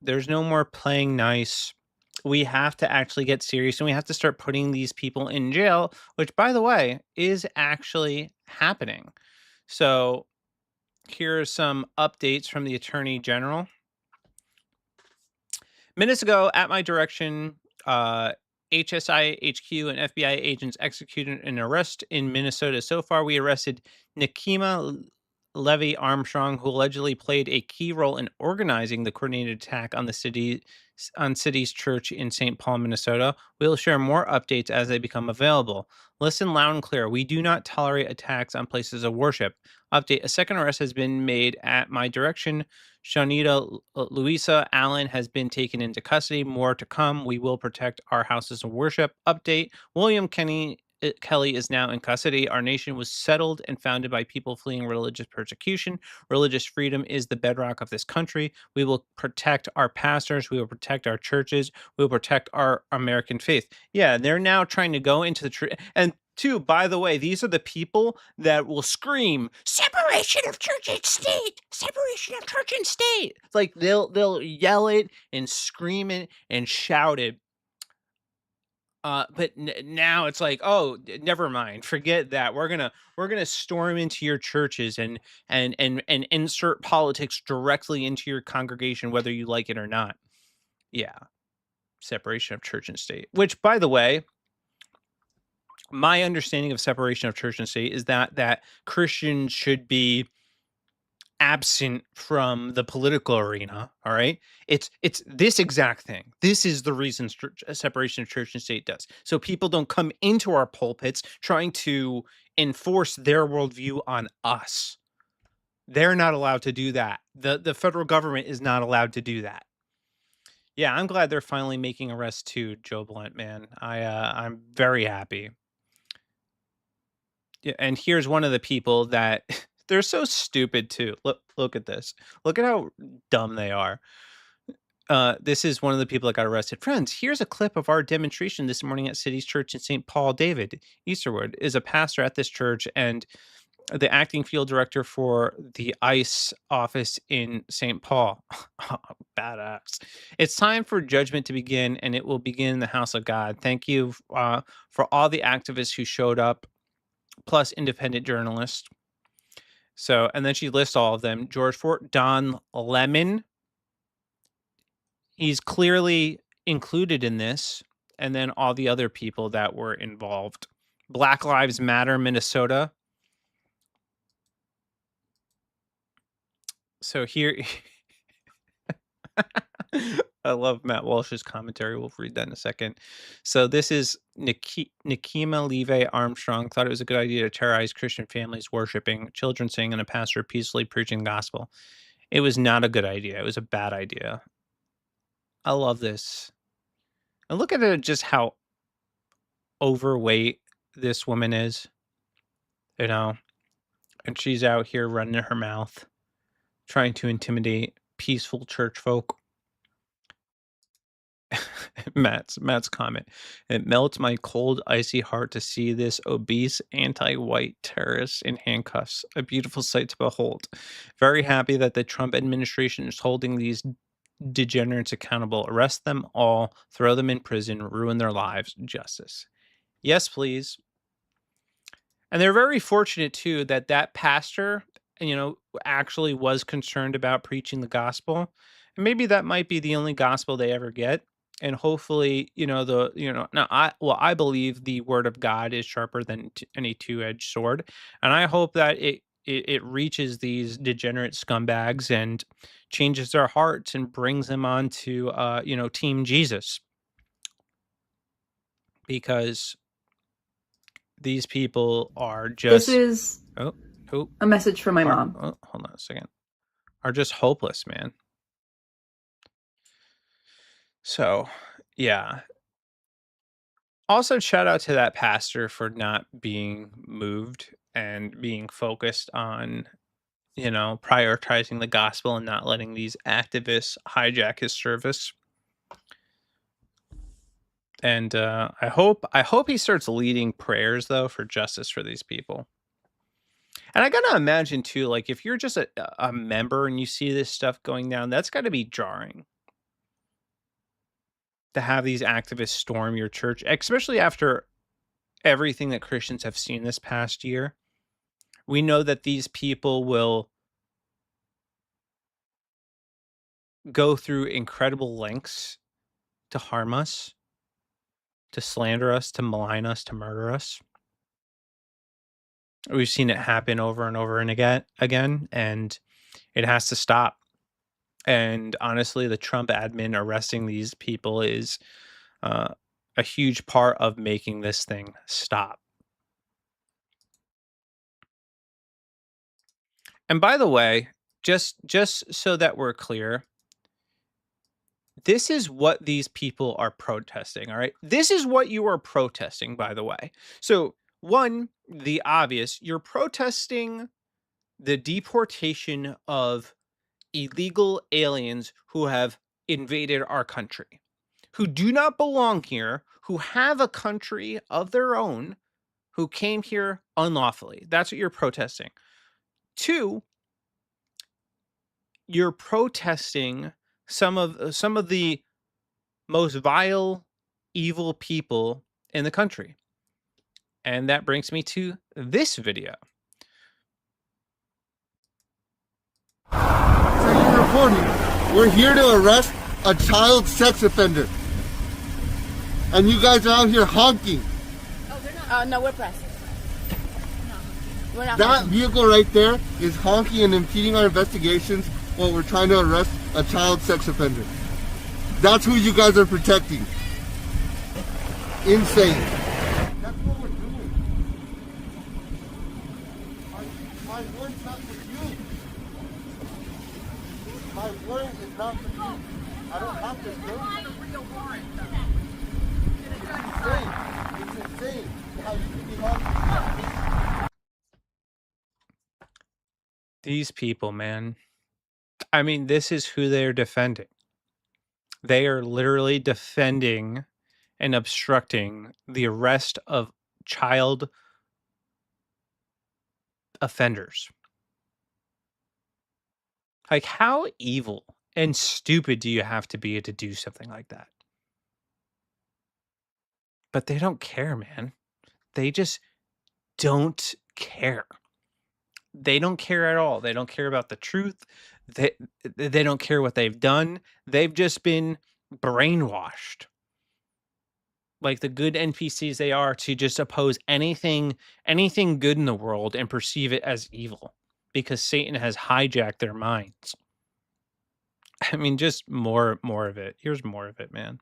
There's no more playing nice. We have to actually get serious, and we have to start putting these people in jail, which, by the way, is actually happening. So here are some updates from the Attorney General. Minutes ago, at my direction, HSI HQ and FBI agents executed an arrest in Minnesota. So far, we arrested Nikema Levy Armstrong, who allegedly played a key role in organizing the coordinated attack on the city's church in St. Paul, Minnesota. We'll share more updates as they become available. Listen loud and clear. We do not tolerate attacks on places of worship. Update. A second arrest has been made at my direction. Shanita Louisa Allen has been taken into custody. More to come. We will protect our houses of worship. Update. William Kelly is now in custody. Our nation was settled and founded by people fleeing religious persecution. Religious freedom is the bedrock of this country. We will protect our pastors. We will protect our churches. We will protect our American faith. Yeah, they're now trying to go into the church. And two, by the way, these are the people that will scream, separation of church and state, separation of church and state. It's like they'll yell it and scream it and shout it. But now it's like, oh, never mind. Forget that. We're gonna storm into your churches and insert politics directly into your congregation, whether you like it or not. Yeah, separation of church and state. Which, by the way, my understanding of separation of church and state is that Christians should be absent from the political arena. All right. It's this exact thing. This is the reason separation of church and state does. So people don't come into our pulpits trying to enforce their worldview on us. They're not allowed to do that. The federal government is not allowed to do that. Yeah, I'm glad they're finally making arrests too, Joe Blunt, man. I'm very happy. Yeah, and here's one of the people that they're so stupid too. Look at this. Look at how dumb they are. This is one of the people that got arrested. Friends, here's a clip of our demonstration this morning at City's Church in St. Paul. David Easterwood is a pastor at this church and the acting field director for the ICE office in St. Paul. Badass. It's time for judgment to begin, and it will begin in the house of God. Thank you for all the activists who showed up, plus independent journalists. So, and then she lists all of them. George Fort, Don Lemon. He's clearly included in this. And then all the other people that were involved. Black Lives Matter, Minnesota. So here, I love Matt Walsh's commentary. We'll read that in a second. So this is Nikema Levy Armstrong thought it was a good idea to terrorize Christian families worshiping, children singing, and a pastor peacefully preaching the gospel. It was not a good idea. It was a bad idea. I love this. And look at it, just how overweight this woman is, you know, and she's out here running her mouth, trying to intimidate peaceful church folk. Matt's comment. It melts my cold, icy heart to see this obese, anti-white terrorist in handcuffs. A beautiful sight to behold. Very happy that the Trump administration is holding these degenerates accountable. Arrest them all, throw them in prison, ruin their lives. Justice. Yes, please. And they're very fortunate too that pastor, actually was concerned about preaching the gospel. And maybe that might be the only gospel they ever get. And hopefully, I believe the word of God is sharper than any two-edged sword. And I hope that it reaches these degenerate scumbags and changes their hearts and brings them on to, Team Jesus. Because these people are just... This is a message from my mom. Hold on a second. Are just hopeless, man. So, yeah. Also, shout out to that pastor for not being moved and being focused on, prioritizing the gospel and not letting these activists hijack his service. And I hope he starts leading prayers, though, for justice for these people. And I gotta imagine, too, like, if you're just a member and you see this stuff going down, that's got to be jarring. To have these activists storm your church, especially after everything that Christians have seen this past year. We know that these people will go through incredible lengths to harm us, to slander us, to malign us, to murder us. We've seen it happen over and over and again, and it has to stop. And honestly, the Trump admin arresting these people is a huge part of making this thing stop. And by the way, just so that we're clear, this is what these people are protesting, all right? This is what you are protesting, by the way. So, one, the obvious, you're protesting the deportation of illegal aliens who have invaded our country, who do not belong here, who have a country of their own, who came here unlawfully. That's what you're protesting. Two, you're protesting some of the most vile, evil people in the country. And that brings me to this video. We're here to arrest a child sex offender. And you guys are out here honking. Oh, no, we're press. That vehicle right there is honking and impeding our investigations while we're trying to arrest a child sex offender. That's who you guys are protecting. Insane. That's what we're doing. My word's not for you. My word is not for you. I don't have this word. It's insane how you can be honest. These people, man. I mean, this is who they're defending. They are literally defending and obstructing the arrest of child offenders. Like, how evil and stupid do you have to be to do something like that? But they don't care, man. They just don't care. They don't care at all. They don't care about the truth. They they don't care what they've done. They've just been brainwashed, like the good NPCs they are, to just oppose anything good in the world and perceive it as evil because Satan has hijacked their minds. I mean, just more of it. Here's more of it, man.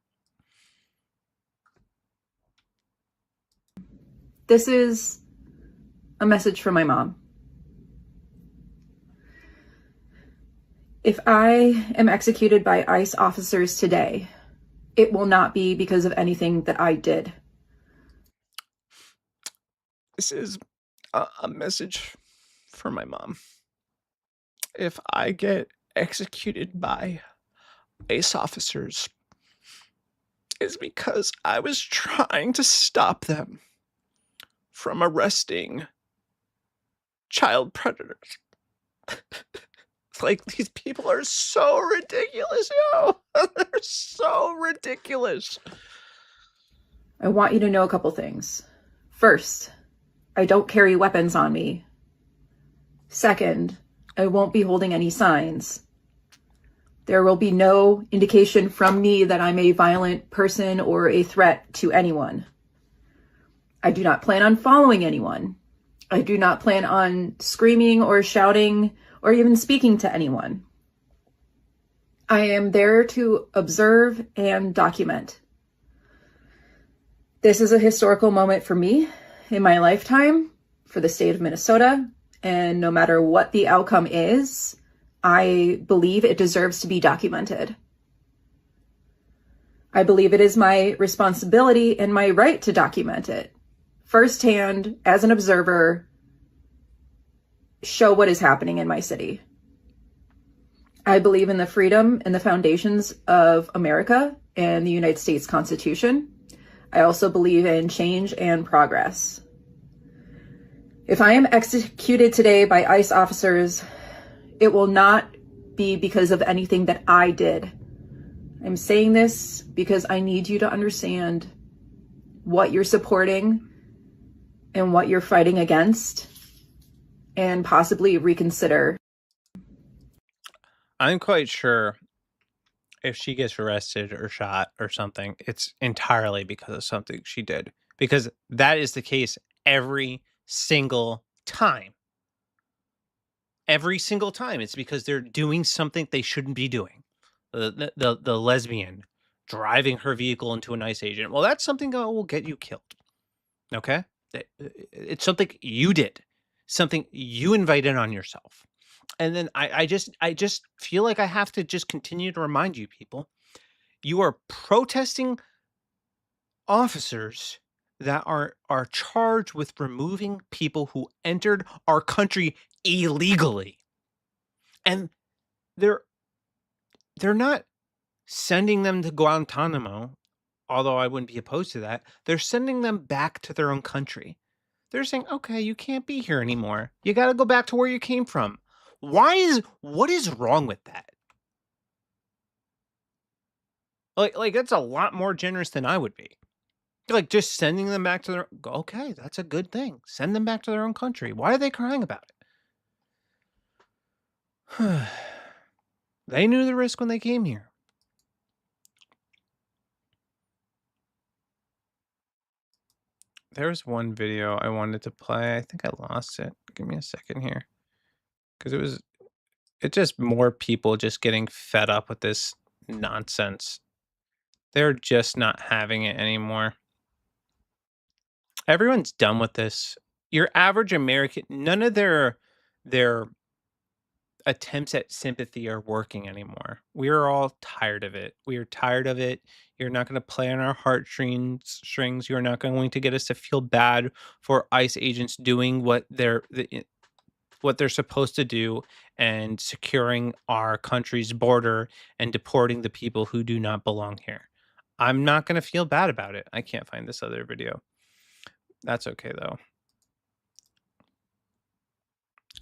This is a message from my mom. If I am executed by ICE officers today, it will not be because of anything that I did. This is a message for my mom. If I get executed by ICE officers, it's because I was trying to stop them from arresting child predators. Like, these people are so ridiculous, yo. They're so ridiculous. I want you to know a couple things. First, I don't carry weapons on me. Second, I won't be holding any signs. There will be no indication from me that I'm a violent person or a threat to anyone. I do not plan on following anyone. I do not plan on screaming or shouting or even speaking to anyone. I am there to observe and document. This is a historical moment for me in my lifetime, for the state of Minnesota, and no matter what the outcome is, I believe it deserves to be documented. I believe it is my responsibility and my right to document it. Firsthand, as an observer, show what is happening in my city. I believe in the freedom and the foundations of America and the United States Constitution. I also believe in change and progress. If I am executed today by ICE officers, it will not be because of anything that I did. I'm saying this because I need you to understand what you're supporting and what you're fighting against, and possibly reconsider. I'm quite sure if she gets arrested or shot or something, it's entirely because of something she did. Because that is the case every single time. Every single time. It's because they're doing something they shouldn't be doing. The lesbian driving her vehicle into an ICE agent. Well, that's something that will get you killed. Okay? It's something you did. Something you invited on yourself. And then I just feel like I have to just continue to remind you people, you are protesting officers that are charged with removing people who entered our country illegally. And they're not sending them to Guantanamo, although I wouldn't be opposed to that. They're sending them back to their own country. They're saying, okay, you can't be here anymore. You got to go back to where you came from. What is wrong with that? Like that's a lot more generous than I would be. Like, just sending them back to their, okay, that's a good thing. Send them back to their own country. Why are they crying about it? They knew the risk when they came here. There's one video I wanted to play. I think I lost it. Give me a second here. Because it's just more people just getting fed up with this nonsense. They're just not having it anymore. Everyone's done with this. Your average American, none of their attempts at sympathy are working anymore. We are all tired of it. We are tired of it. You're not going to play on our heartstrings. You're not going to get us to feel bad for ICE agents doing what they're supposed to do and securing our country's border and deporting the people who do not belong here. I'm not going to feel bad about it. I can't find this other video. That's okay though.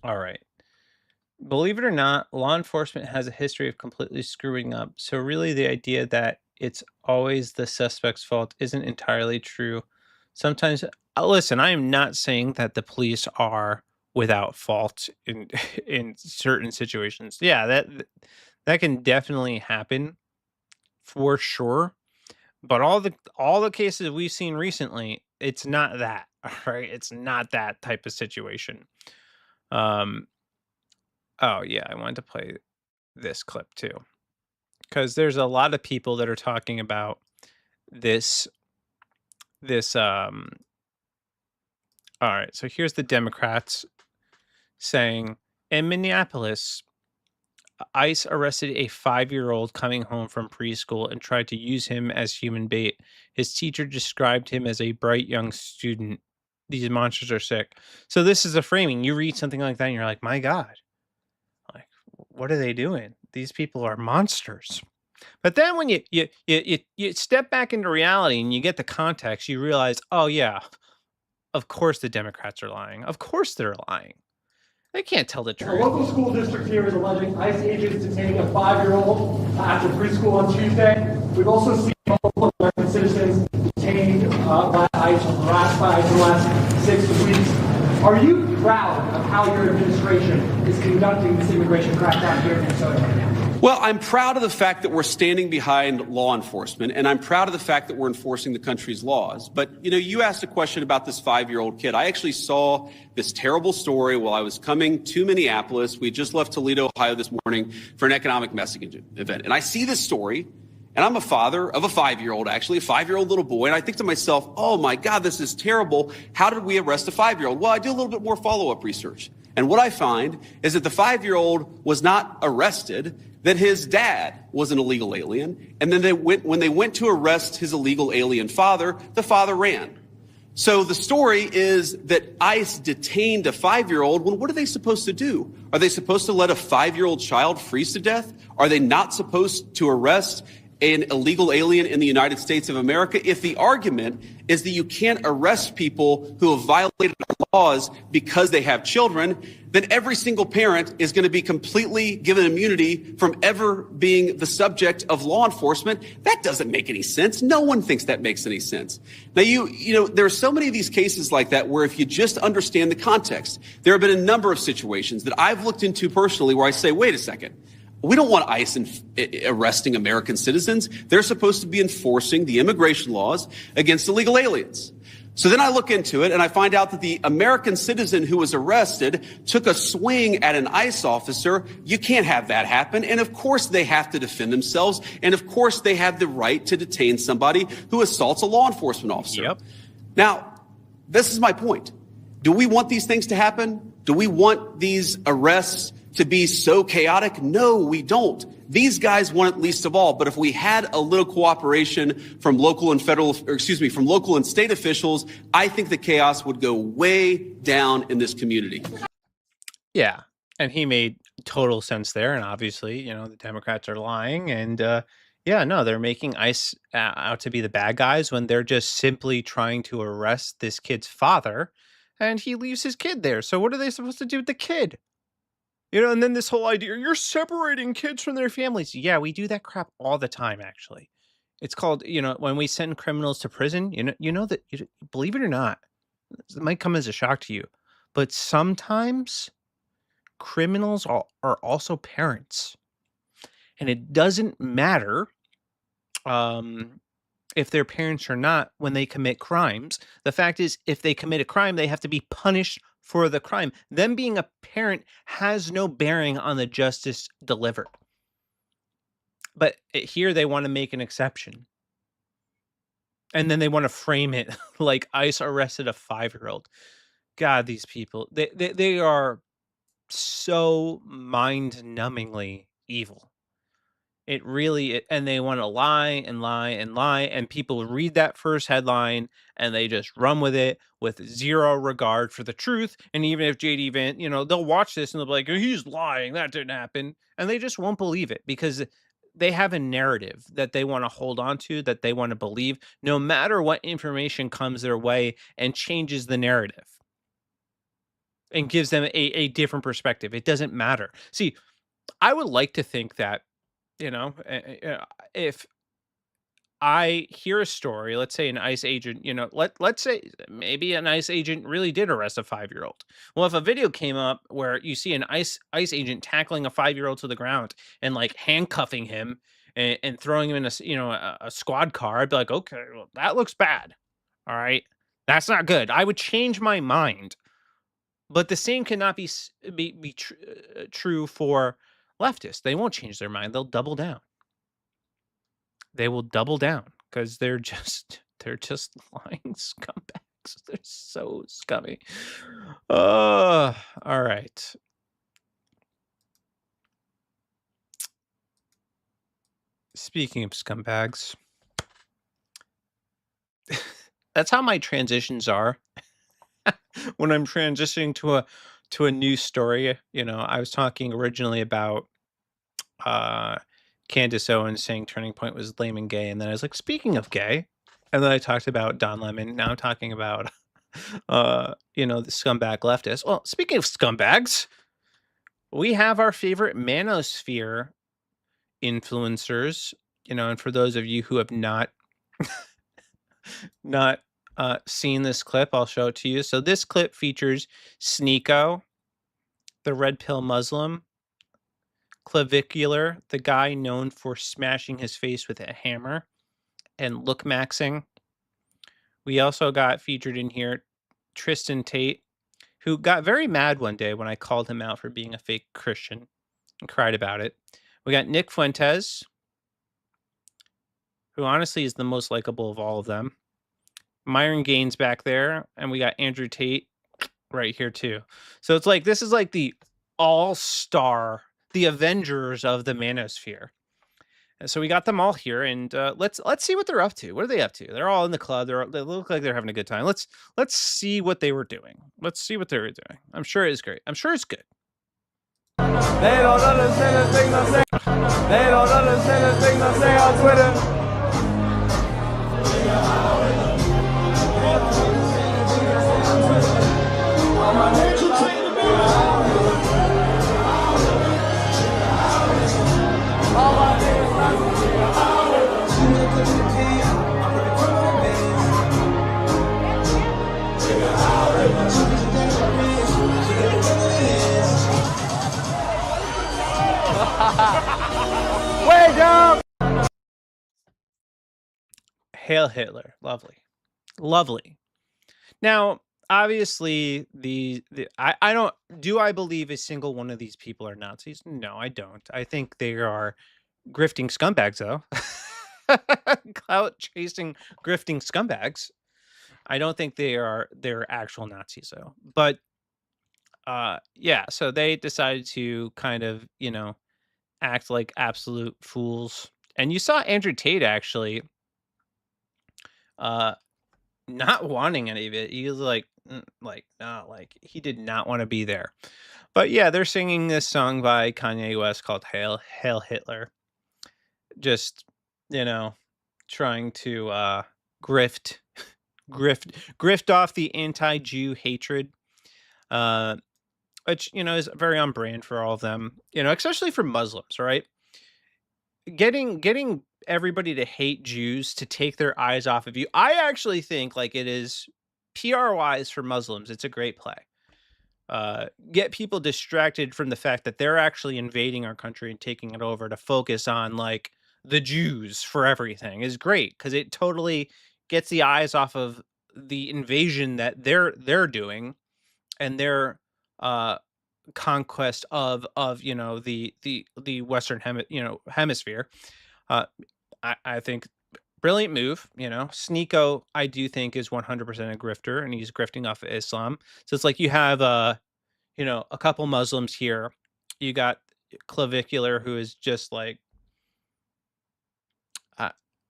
All right. Believe it or not, law enforcement has a history of completely screwing up. So really the idea that it's always the suspect's fault isn't entirely true. Sometimes, listen, I am not saying that the police are without fault in in certain situations. Yeah, that can definitely happen for sure. But all the cases we've seen recently, it's not that. All right, it's not that type of situation. Um, oh yeah, I wanted to play this clip too, because there's a lot of people that are talking about this. This All right, so here's the Democrats saying in Minneapolis, ICE arrested a 5-year-old coming home from preschool and tried to use him as human bait. His teacher described him as a bright young student. These monsters are sick. So this is a framing. You read something like that and you're like, my God, like, what are they doing? These people are monsters. But then when you step back into reality and you get the context, you realize, oh yeah, of course the Democrats are lying. Of course they're lying. They can't tell the A truth. local school district here is alleging ICE agents detaining a 5-year-old after preschool on Tuesday. We've also seen multiple American citizens detained by ICE or harassed by ICE in the last 6 weeks. Are you proud of how your administration is conducting this immigration crackdown here in Minnesota right now? Well, I'm proud of the fact that we're standing behind law enforcement, and I'm proud of the fact that we're enforcing the country's laws. But, you asked a question about this 5-year-old kid. I actually saw this terrible story while I was coming to Minneapolis. We just left Toledo, Ohio this morning for an economic messaging event. And I see this story, and I'm a father of a 5-year-old, actually, a 5-year-old little boy. And I think to myself, oh, my God, this is terrible. How did we arrest a 5-year-old? Well, I do a little bit more follow-up research. And what I find is that the 5-year-old was not arrested, that his dad was an illegal alien. And then when they went to arrest his illegal alien father, the father ran. So the story is that ICE detained a 5-year-old. Well, what are they supposed to do? Are they supposed to let a 5-year-old child freeze to death? Are they not supposed to arrest an illegal alien in the United States of America? If the argument is that you can't arrest people who have violated our laws because they have children, then every single parent is going to be completely given immunity from ever being the subject of law enforcement. That doesn't make any sense. No one thinks that makes any sense. Now, there are so many of these cases like that where if you just understand the context, there have been a number of situations that I've looked into personally where I say, wait a second. We don't want ICE arresting American citizens. They're supposed to be enforcing the immigration laws against illegal aliens. So then I look into it and I find out that the American citizen who was arrested took a swing at an ICE officer. You can't have that happen. And of course they have to defend themselves. And of course they have the right to detain somebody who assaults a law enforcement officer. Yep. Now, this is my point. Do we want these things to happen? Do we want these arrests to be so chaotic? No, we don't. These guys want it least of all. But if we had a little cooperation from local and from local and state officials, I think the chaos would go way down in this community. Yeah. And he made total sense there. And obviously, the Democrats are lying. And yeah, no, they're making ICE out to be the bad guys when they're just simply trying to arrest this kid's father. And he leaves his kid there. So what are they supposed to do with the kid? And then this whole idea, you're separating kids from their families. Yeah, we do that crap all the time, actually. It's called, when we send criminals to prison, believe it or not, it might come as a shock to you, but sometimes criminals are also parents. And it doesn't matter if their parents are not when they commit crimes. The fact is, if they commit a crime, they have to be punished for the crime. Them being a parent has no bearing on the justice delivered. But here they want to make an exception. And then they want to frame it like ICE arrested a 5-year-old. God, these people, they are so mind-numbingly evil. It really and they wanna lie and lie and lie, and people read that first headline, and they just run with it with 0 regard for the truth, and even if JD Vance, they'll watch this and they'll be like, "He's lying, that didn't happen," and they just won't believe it because they have a narrative that they wanna hold on to, that they wanna believe, no matter what information comes their way and changes the narrative and gives them a different perspective. It doesn't matter. See, I would like to think that, if I hear a story, let's say an ICE agent, let's say maybe an ICE agent really did arrest a 5-year-old. Well, if a video came up where you see an ICE agent tackling a 5-year-old to the ground and like handcuffing him and throwing him in a squad car, I'd be like, okay, well, that looks bad. All right, that's not good. I would change my mind. But the same cannot be true for leftists. They won't change their mind. They'll double down. They will double down because they're just lying scumbags. They're so scummy. All right. Speaking of scumbags, that's how my transitions are. When I'm transitioning to a new story, I was talking originally about Candace Owens saying Turning Point was lame and gay, and then I was like, speaking of gay, and then I talked about Don Lemon. Now I'm talking about the scumbag leftist. Well, speaking of scumbags, we have our favorite manosphere influencers, and for those of you who have not seen this clip, I'll show it to you. So this clip features Sneeko, the red pill Muslim, Clavicular, the guy known for smashing his face with a hammer, and look maxing. We also got featured in here Tristan Tate, who got very mad one day when I called him out for being a fake Christian and cried about it. We got Nick Fuentes, who honestly is the most likable of all of them. Myron Gaines back there, and we got Andrew Tate right here too. So it's like this is like the all-star, the Avengers of the manosphere. And so we got them all here, and let's see what they're up to. What are they up to? They're all in the club. They look like they're having a good time. Let's see what they were doing. Let's see what they were doing. I'm sure it's great. I'm sure it's good. They don't understand the things I say. They don't understand the things I say on Twitter. Wake up! Hail Hitler. Lovely. Lovely. Now, obviously, I don't, do I believe a single one of these people are Nazis? No, I don't. I think they are grifting scumbags, though. Clout chasing, grifting scumbags. I don't think they're actual Nazis, though. But yeah, so they decided to kind of, act like absolute fools. And you saw Andrew Tate actually not wanting any of it. He was like he did not want to be there. But yeah, they're singing this song by Kanye West called Hail Hitler. Just, trying to grift off the anti-Jew hatred. Which, is very on brand for all of them, especially for Muslims, right? Getting everybody to hate Jews to take their eyes off of you. I actually think like it is PR wise for Muslims. It's a great play. Get people distracted from the fact that they're actually invading our country and taking it over to focus on like the Jews for everything is great because it totally gets the eyes off of the invasion that they're doing and their conquest of the Western hemisphere. Uh, I think brilliant move. Sneeko I do think is 100% a grifter, and he's grifting off of Islam. So it's like you have a couple Muslims here. You got Clavicular, who is just like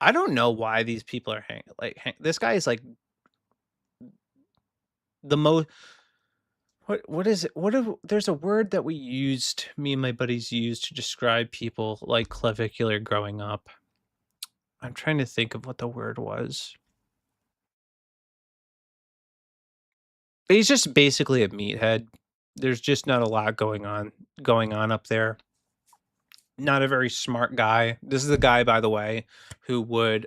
I don't know why these people are this guy is like the most. What is it? There's a word that me and my buddies used to describe people like Clavicular growing up. I'm trying to think of what the word was. But he's just basically a meathead. There's just not a lot going on up there. Not a very smart guy. This is the guy, by the way, who would,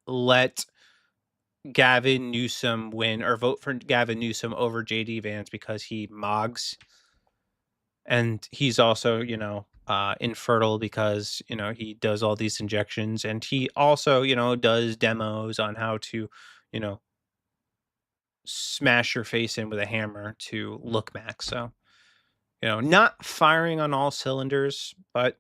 let Gavin Newsom win or vote for Gavin Newsom over JD Vance because he mogs. And he's also, infertile because, he does all these injections, and he also, does demos on how to, smash your face in with a hammer to look max. So, not firing on all cylinders, but,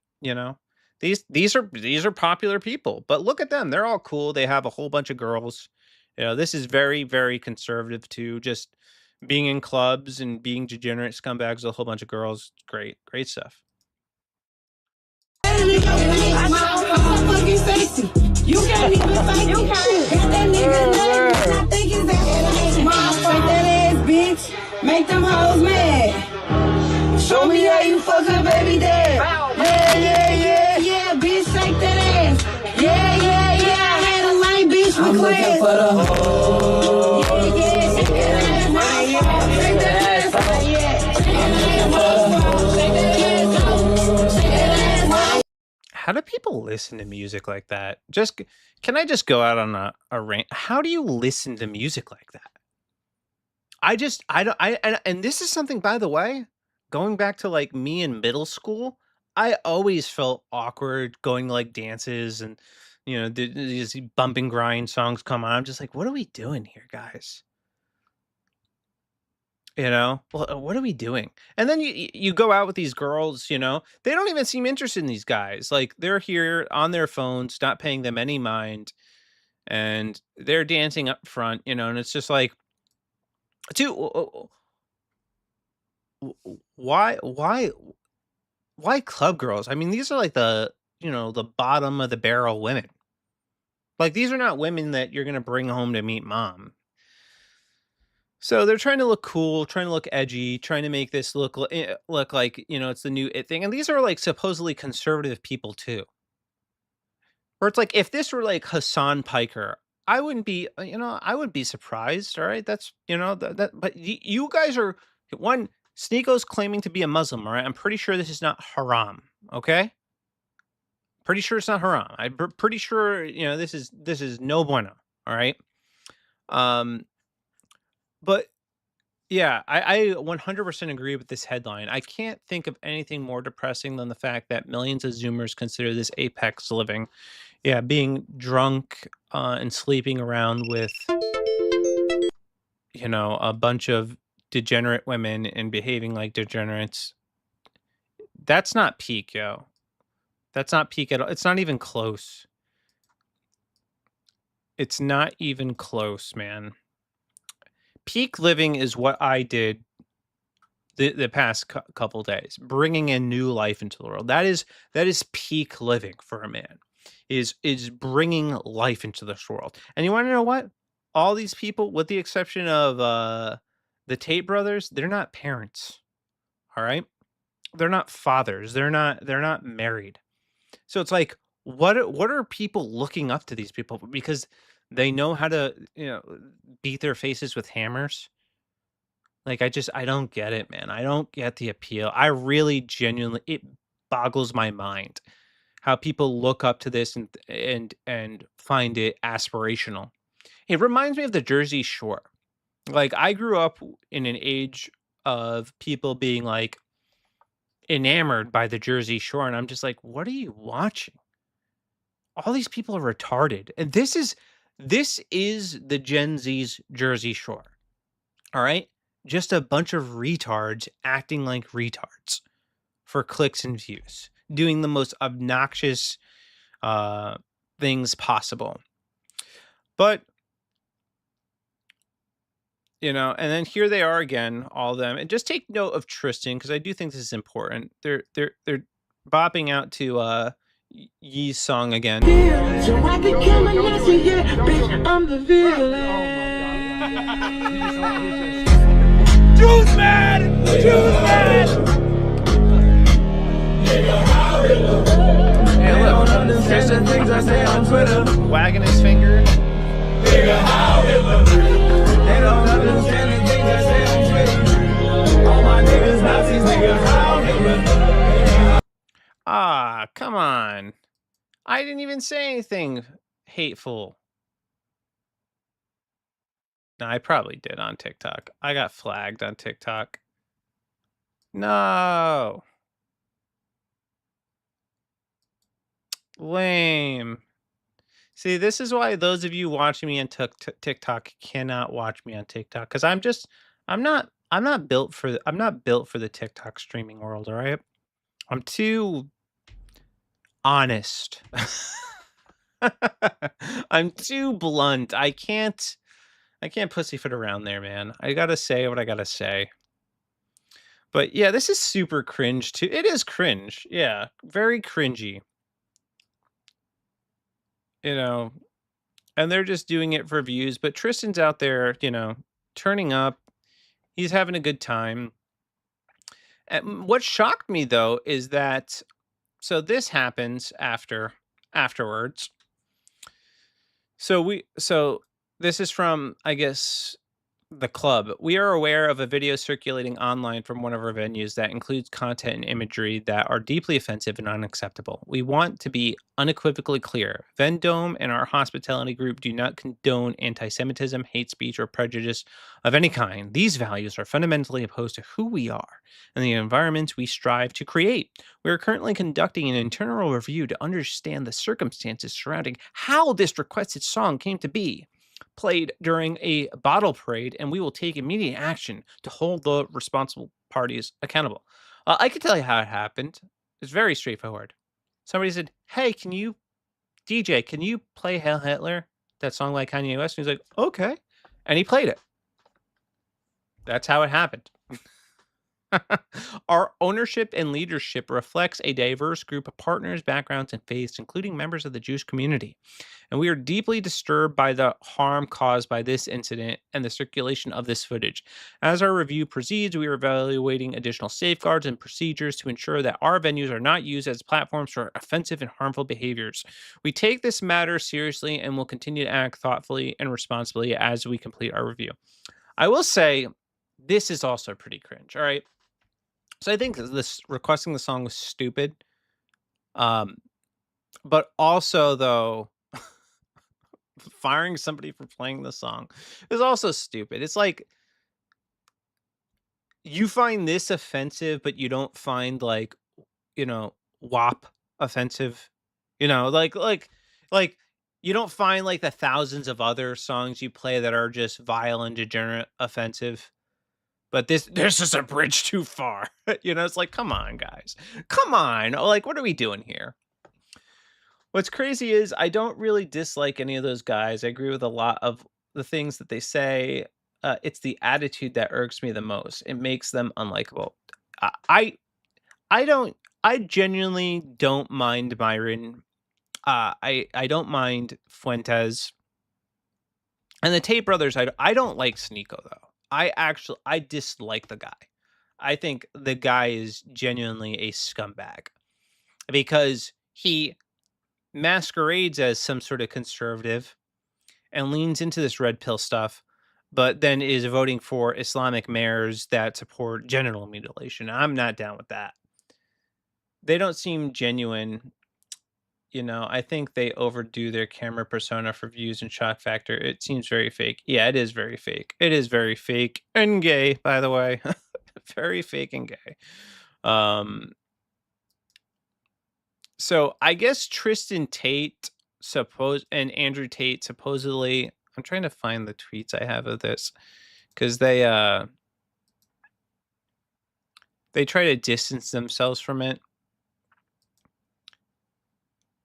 these are popular people. But look at them. They're all cool. They have a whole bunch of girls. This is very, very conservative too. Just being in clubs and being degenerate scumbags with a whole bunch of girls. Great, great stuff. You can't even fight. You can't. Got that nigga name. I think it's that motherfucker that ass bitch. Make them hoes mad. Show me how you fuck her baby dad. Yeah, bitch, shake that ass. Yeah. I had a lame bitch with class. I'm looking for the hoe. Yeah, shake that ass. Shake that ass. I'm looking for the hoe. Shake that ass. Shake that ass. How do people listen to music like that? Can I just go out on a rant? How do you listen to music like that? And this is something, by the way, going back to like me in middle school, I always felt awkward going to like dances and, these bump and grind songs come on. I'm just like, what are we doing here, guys? What are we doing? And then you go out with these girls, they don't even seem interested in these guys. Like they're here on their phones, not paying them any mind, and they're dancing up front, and it's just like, dude, why club girls? I mean, these are like the bottom of the barrel women. Like these are not women that you're gonna bring home to meet mom. So they're trying to look cool, trying to look edgy, trying to make this look like it's the new it thing. And these are like supposedly conservative people too. Where it's like if this were like Hassan Piker, I wouldn't be, I would be surprised. All right, that's but you guys are Sneeko's claiming to be a Muslim. All right, I'm pretty sure this is not haram. Okay, pretty sure it's not haram. I'm pretty sure this is no bueno. All right, but yeah, I 100% agree with this headline. I can't think of anything more depressing than the fact that millions of Zoomers consider this apex living. Yeah, being drunk and sleeping around with, a bunch of degenerate women and behaving like degenerates. That's not peak, yo. That's not peak at all. It's not even close. It's not even close, man. Peak living is what I did the past couple days, bringing in new life into the world. That is peak living for a man. Is bringing life into this world. And you want to know what? All these people, with the exception of the Tate brothers, they're not parents. All right, they're not fathers. They're not married. So it's like, what are people looking up to these people because they know how to beat their faces with hammers? Like I don't get it, man. I don't get the appeal. I really genuinely, it boggles my mind how people look up to this and find it aspirational. It reminds me of the Jersey Shore. Like I grew up in an age of people being like enamored by the Jersey Shore, and I'm just like, what are you watching? all these people are retarded. And this is the Gen Z's Jersey Shore. All right? Just a bunch of retards acting like retards for clicks and views, doing the most obnoxious things possible. But and then here they are again, all of them. And just take note of Tristan, because I do think this is important. They're bopping out to Yee's song again. So I can kill my nasty, yeah, bitch, I'm the villain. Juice man! Juice man! Hey, look. Tristan things I say on Twitter. Wagging his finger. Nigga, how they don't understand the things I say on Twitter. All my niggas Nazis, nigga, how Ah, come on. I didn't even say anything hateful. No, I probably did on TikTok. I got flagged on TikTok. No. Lame. See, this is why those of you watching me on TikTok cannot watch me on TikTok, because I'm not built for the TikTok streaming world. All right, I'm too honest. I'm too blunt. I can't pussyfoot around there, man. I gotta say what I gotta say. But yeah, this is super cringe too. It is cringe. Yeah, very cringy. And they're just doing it for views. But Tristan's out there, turning up. He's having a good time. And what shocked me though is that so this happens afterwards. So this is from, I guess, the club. We are aware of a video circulating online from one of our venues that includes content and imagery that are deeply offensive and unacceptable. We want to be unequivocally clear. Vendome and our hospitality group do not condone anti-Semitism, hate speech, or prejudice of any kind. These values are fundamentally opposed to who we are and the environments we strive to create. We are currently conducting an internal review to understand the circumstances surrounding how this requested song came to be played during a bottle parade, and we will take immediate action to hold the responsible parties accountable. I can tell you how it happened. It's very straightforward. Somebody said, "Hey, can you play Hail Hitler, that song by Kanye West?" And he's like, "Okay," and he played it. That's how it happened. Our ownership and leadership reflects a diverse group of partners, backgrounds, and faiths, including members of the Jewish community. And we are deeply disturbed by the harm caused by this incident and the circulation of this footage. As our review proceeds, we are evaluating additional safeguards and procedures to ensure that our venues are not used as platforms for offensive and harmful behaviors. We take this matter seriously and will continue to act thoughtfully and responsibly as we complete our review. I will say, this is also pretty cringe. All right. So I think this requesting the song was stupid. But also though, firing somebody for playing the song is also stupid. It's like you find this offensive, but you don't find like, WAP offensive. Like you don't find like the thousands of other songs you play that are just vile and degenerate offensive. But this is a bridge too far. It's like, come on, guys. Come on. Like, what are we doing here? What's crazy is I don't really dislike any of those guys. I agree with a lot of the things that they say. It's the attitude that irks me the most. It makes them unlikable. I genuinely don't mind Myron. I don't mind Fuentes. And the Tate brothers, I don't like Sneeko though. I dislike the guy. I think the guy is genuinely a scumbag because he masquerades as some sort of conservative and leans into this red pill stuff, but then is voting for Islamic mayors that support genital mutilation. I'm not down with that. They don't seem genuine. I think they overdo their camera persona for views and shock factor. It seems very fake. Yeah, it is very fake. It is very fake and gay, by the way. Very fake and gay. So I guess Tristan Tate and Andrew Tate supposedly, I'm trying to find the tweets I have of this, because they try to distance themselves from it.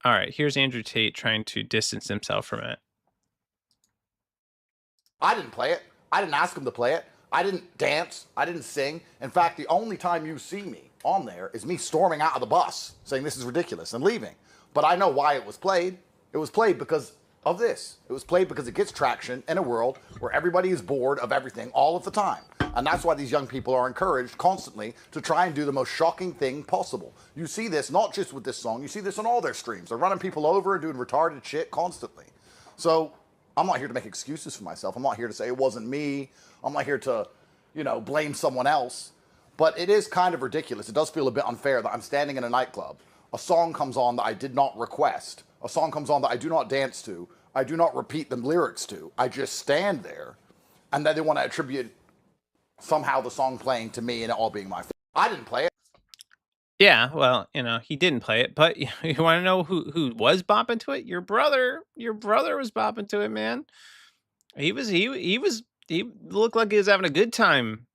All right, here's Andrew Tate trying to distance himself from it. I didn't play it. I didn't ask him to play it. I didn't dance. I didn't sing. In fact, the only time you see me on there is me storming out of the bus saying this is ridiculous and leaving. But I know why it was played. It was played because of this. It was played because it gets traction in a world where everybody is bored of everything all of the time. And that's why these young people are encouraged constantly to try and do the most shocking thing possible. You see this not just with this song, you see this on all their streams. They're running people over and doing retarded shit constantly. So I'm not here to make excuses for myself. I'm not here to say it wasn't me. I'm not here to, blame someone else. But it is kind of ridiculous. It does feel a bit unfair that I'm standing in a nightclub. A song comes on that I did not request. A song comes on that I do not dance to. I do not repeat the lyrics to. I just stand there. And then they want to attribute somehow the song playing to me and it all being my fault. I didn't play it. Yeah, well, he didn't play it, but you want to know who was bopping to it? Your brother was bopping to it, man. He looked like he was having a good time.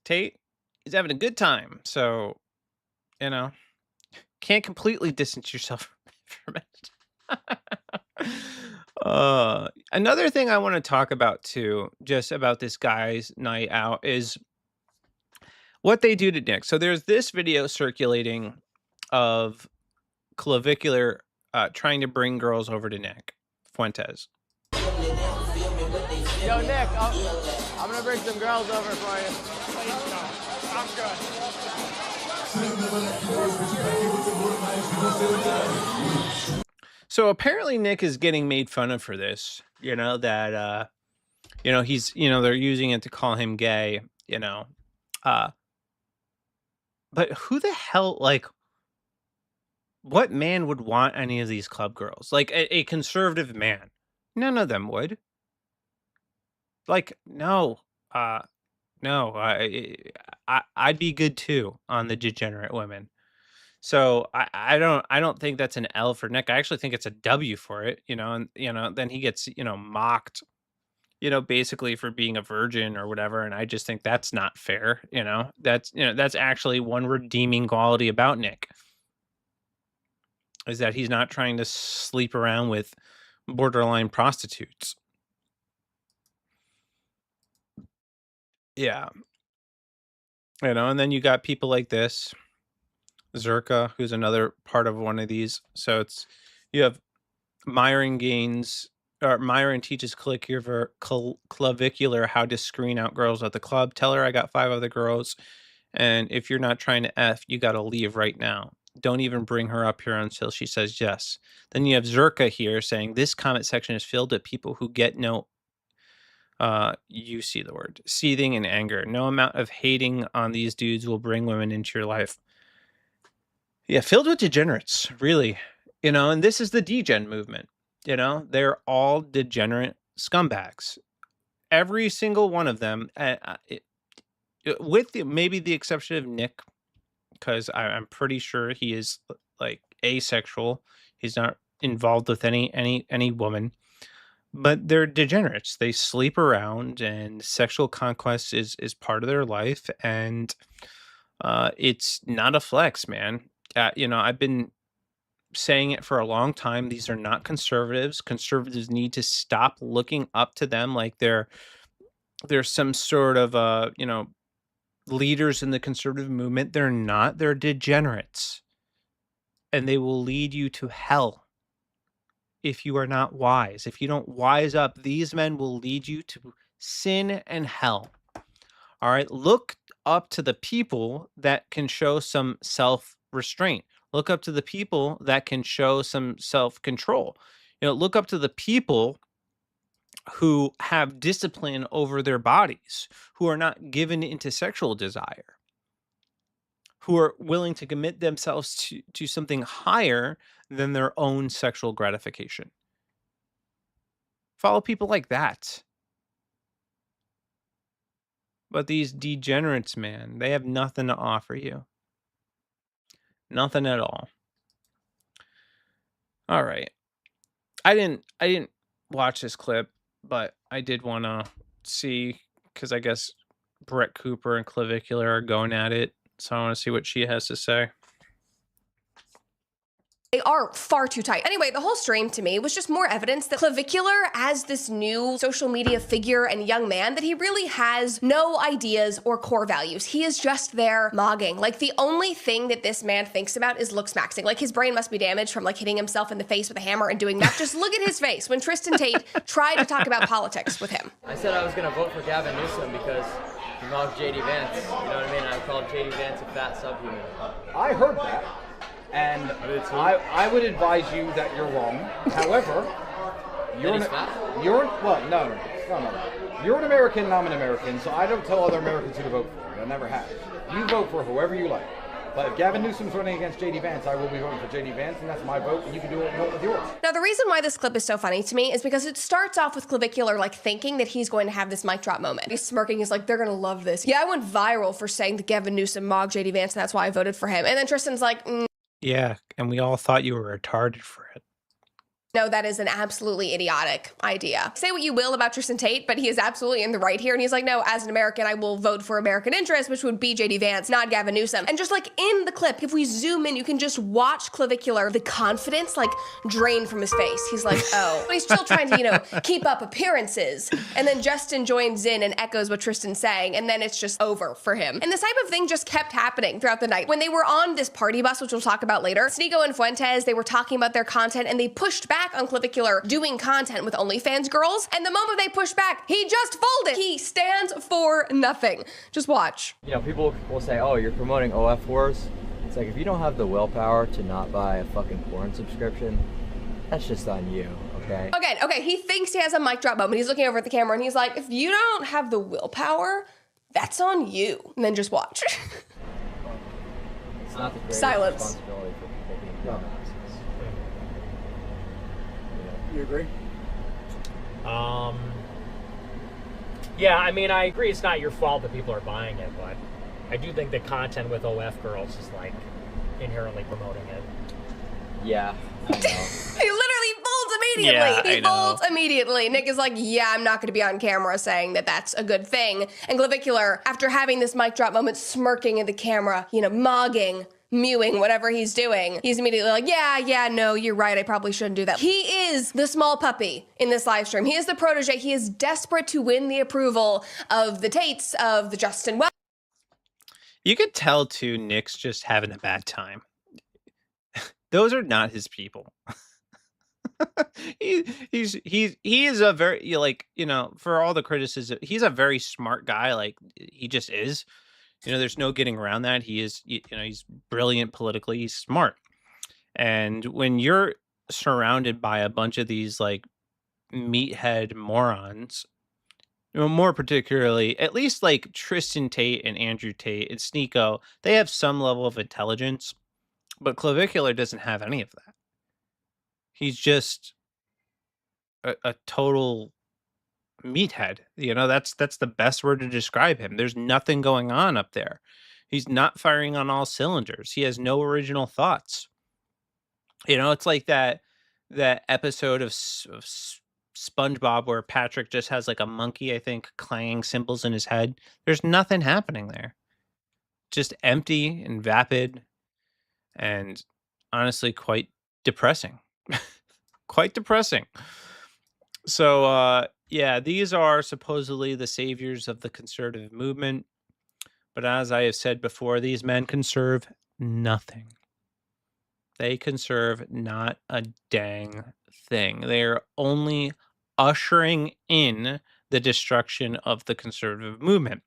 Tate, he's having a good time. So, can't completely distance yourself from it. Another thing I want to talk about too, just about this guy's night out, is what they do to Nick. So there's this video circulating of Clavicular trying to bring girls over to Nick Fuentes. Yo, Nick, I'm gonna bring some girls over for you. Please don't. I'm good. So apparently Nick is getting made fun of for this. That he's they're using it to call him gay. But who the hell, what man would want any of these club girls? Like a conservative man. None of them would. No. No. I'd be good too on the degenerate women. So I don't think that's an L for Nick. I actually think it's a W for it, and then he gets, mocked, basically for being a virgin or whatever. And I just think that's not fair. That's actually one redeeming quality about Nick, is that he's not trying to sleep around with borderline prostitutes. Yeah. And then you got people like this, Zerka, who's another part of one of these. So you have Myron teaches Clavicular how to screen out girls at the club. Tell her I got 5 other girls, and if you're not trying to F, you got to leave right now. Don't even bring her up here until she says yes. Then you have Zerka here saying this comment section is filled with people who get no, you see the word, seething and anger. No amount of hating on these dudes will bring women into your life. Yeah, filled with degenerates, really. And this is the degen movement. They're all degenerate scumbags. Every single one of them, with maybe the exception of Nick, because I'm pretty sure he is asexual. He's not involved with any woman. But they're degenerates. They sleep around, and sexual conquest is part of their life, and it's not a flex, man. I've been saying it for a long time. These are not conservatives. Conservatives need to stop looking up to them like they're some sort of leaders in the conservative movement. They're not. They're degenerates, and they will lead you to hell if you are not wise. If you don't wise up, these men will lead you to sin and hell. All right, look up to the people that can show some self-restraint. Look up to the people that can show some self-control. Look up to the people who have discipline over their bodies, who are not given into sexual desire, who are willing to commit themselves to something higher than their own sexual gratification. Follow people like that. But these degenerates, man, they have nothing to offer you. Nothing at all. All right. I didn't watch this clip, but I did want to see because I guess Brett Cooper and Clavicular are going at it, so I want to see what she has to say. They are far too tight. Anyway, the whole stream to me was just more evidence that Clavicular, as this new social media figure and young man, that he really has no ideas or core values. He is just there mogging. Like, the only thing that this man thinks about is looks maxing. Like, his brain must be damaged from like hitting himself in the face with a hammer and doing that. Just look at his face when Tristan Tate tried to talk about politics with him. I said I was gonna vote for Gavin Newsom because he mocked JD Vance. You know what I mean? I called JD Vance a fat subhuman. I heard that. And I would advise you that you're wrong. However, you're an American and I'm an American, so I don't tell other Americans who to vote for. I never have. You vote for whoever you like. But if Gavin Newsom's running against JD Vance, I will be voting for JD Vance, and that's my vote, and you can do it with yours. Now, the reason why this clip is so funny to me is because it starts off with Clavicular like thinking that he's going to have this mic drop moment. He's smirking, he's like, they're gonna love this. Yeah, I went viral for saying that Gavin Newsom mogged JD Vance, and that's why I voted for him. And then Tristan's like, Yeah, and we all thought you were retarded for it. no, that is an absolutely idiotic idea. Say what you will about Tristan Tate, but he is absolutely in the right here. And he's like, no, as an American, I will vote for American interests, which would be JD Vance, not Gavin Newsom. And just like in the clip, if we zoom in, you can just watch Clavicular, the confidence like drain from his face. He's like, oh, but he's still trying to, keep up appearances. And then Justin joins in and echoes what Tristan's saying. And then it's just over for him. And this type of thing just kept happening throughout the night. When they were on this party bus, which we'll talk about later, Sneeko and Fuentes, they were talking about their content and they pushed back on Clavicular doing content with OnlyFans girls, and the moment they pushed back, he just folded. He stands for nothing. Just watch. People will say, oh, you're promoting OF wars. It's like, if you don't have the willpower to not buy a fucking porn subscription, that's just on you, okay? Okay, he thinks he has a mic drop moment. He's looking over at the camera and he's like, if you don't have the willpower, that's on you. And then just watch. It's not the greatest Silence. responsibility for people being dumb. You agree? Yeah, I mean, I agree it's not your fault that people are buying it, but I do think the content with OF girls is like inherently promoting it. Yeah, I know. He literally folds immediately. Yeah, He folds immediately. Nick is like, yeah, I'm not going to be on camera saying that that's a good thing. And Clavicular, after having this mic drop moment, smirking at the camera, mogging, mewing, whatever he's doing, he's immediately like, yeah, no, you're right. I probably shouldn't do that. He is the small puppy in this live stream. He is the protege. He is desperate to win the approval of the Tates, of the Justin Wells. You could tell too, Nick's just having a bad time. Those are not his people. he is a very for all the criticism, he's a very smart guy. Like, he just is. There's no getting around that. He is, he's brilliant politically. He's smart. And when you're surrounded by a bunch of these like meathead morons, more particularly, at least like Tristan Tate and Andrew Tate and Sneeko, they have some level of intelligence, but Clavicular doesn't have any of that. He's just a total meathead. That's the best word to describe him. There's nothing going on up there. He's not firing on all cylinders. He has no original thoughts. It's like that episode of SpongeBob where Patrick just has like a monkey, I think, clanging cymbals in his head. There's nothing happening there. Just empty and vapid, and honestly quite depressing. Quite depressing. So yeah, these are supposedly the saviors of the conservative movement. But as I have said before, these men conserve nothing. They conserve not a dang thing. They are only ushering in the destruction of the conservative movement.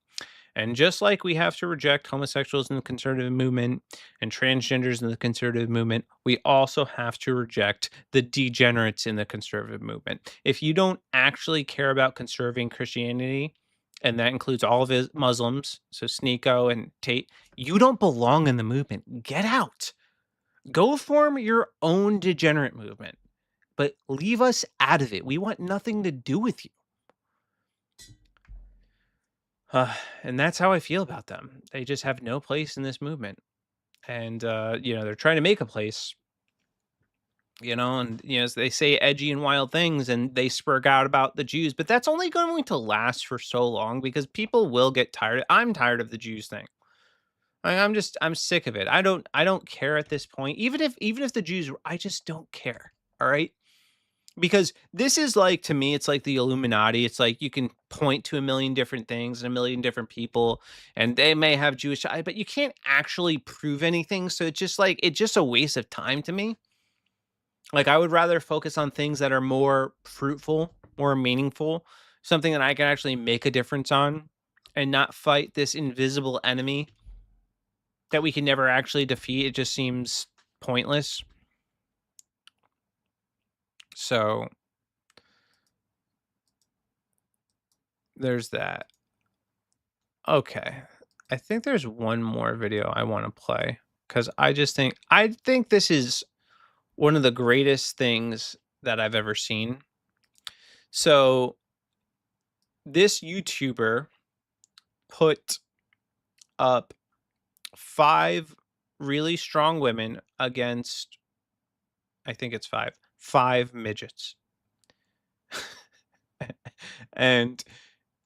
And just like we have to reject homosexuals in the conservative movement and transgenders in the conservative movement, we also have to reject the degenerates in the conservative movement. If you don't actually care about conserving Christianity, and that includes all of his Muslims, so Sneeko and Tate, you don't belong in the movement. Get out. Go form your own degenerate movement, but leave us out of it. We want nothing to do with you. And that's how I feel about them. They just have no place in this movement. And, they're trying to make a place. you know, and they say edgy and wild things and they spurg out about the Jews, but that's only going to last for so long because people will get tired. I'm tired of the Jews thing. Like, I'm sick of it. I don't care at this point. Even if the Jews, I just don't care. All right. Because this is like, to me, it's like the Illuminati. It's like you can point to a million different things and a million different people, and they may have Jewish eye, but you can't actually prove anything. So it's just a waste of time to me. Like, I would rather focus on things that are more fruitful, more meaningful, something that I can actually make a difference on, and not fight this invisible enemy that we can never actually defeat. It just seems pointless. So there's that. Okay. I think there's one more video I want to play because I think this is one of the greatest things that I've ever seen. So this YouTuber put up 5 really strong women against, I think it's 5 midgets. And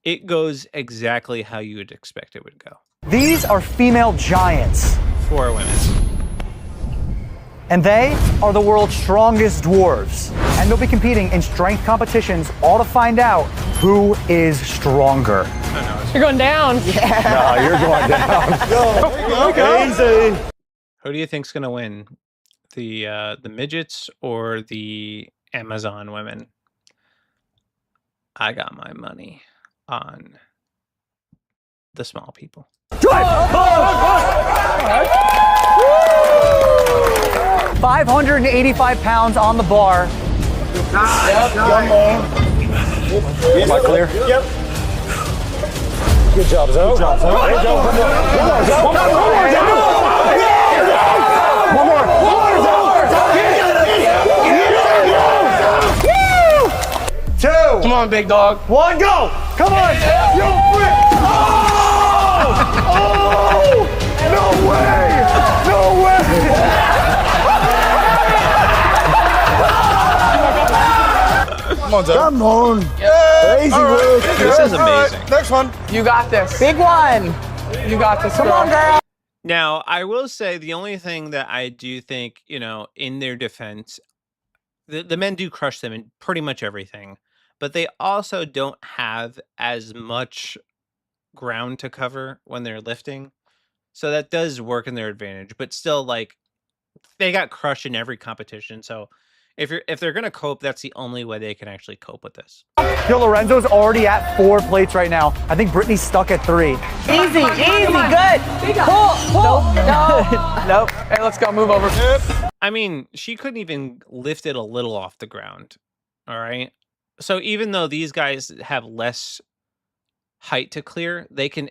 it goes exactly how you would expect it would go. These are female giants. 4 women. And they are the world's strongest dwarves. And they'll be competing in strength competitions, all to find out who is stronger. You're going down. Yeah. No, you're going down. Go. Easy. Who do you think's gonna win? The midgets or the Amazon women? I got my money on the small people. 585 pounds on the bar. Yep. Am I clear? Yep. Good job, Zoe. Good job, Zoe. Good job. One more. Two. Come on, big dog. 1, go. Come on. You frick. Oh! No way. No way. Come on, Zoe. Come on. Crazy work. This is amazing. Next one. You got this. Big one. You got this. Come on, girl. Now, I will say the only thing that I do think, in their defense, the men do crush them in pretty much everything, but they also don't have as much ground to cover when they're lifting. So that does work in their advantage, but still, like, they got crushed in every competition. So if they're going to cope, that's the only way they can actually cope with this. Yo, Lorenzo's already at 4 plates right now. I think Brittany's stuck at 3. Easy, good. Pull. No. Nope. Hey, let's go. Move over. I mean, she couldn't even lift it a little off the ground. All right. So even though these guys have less height to clear, they can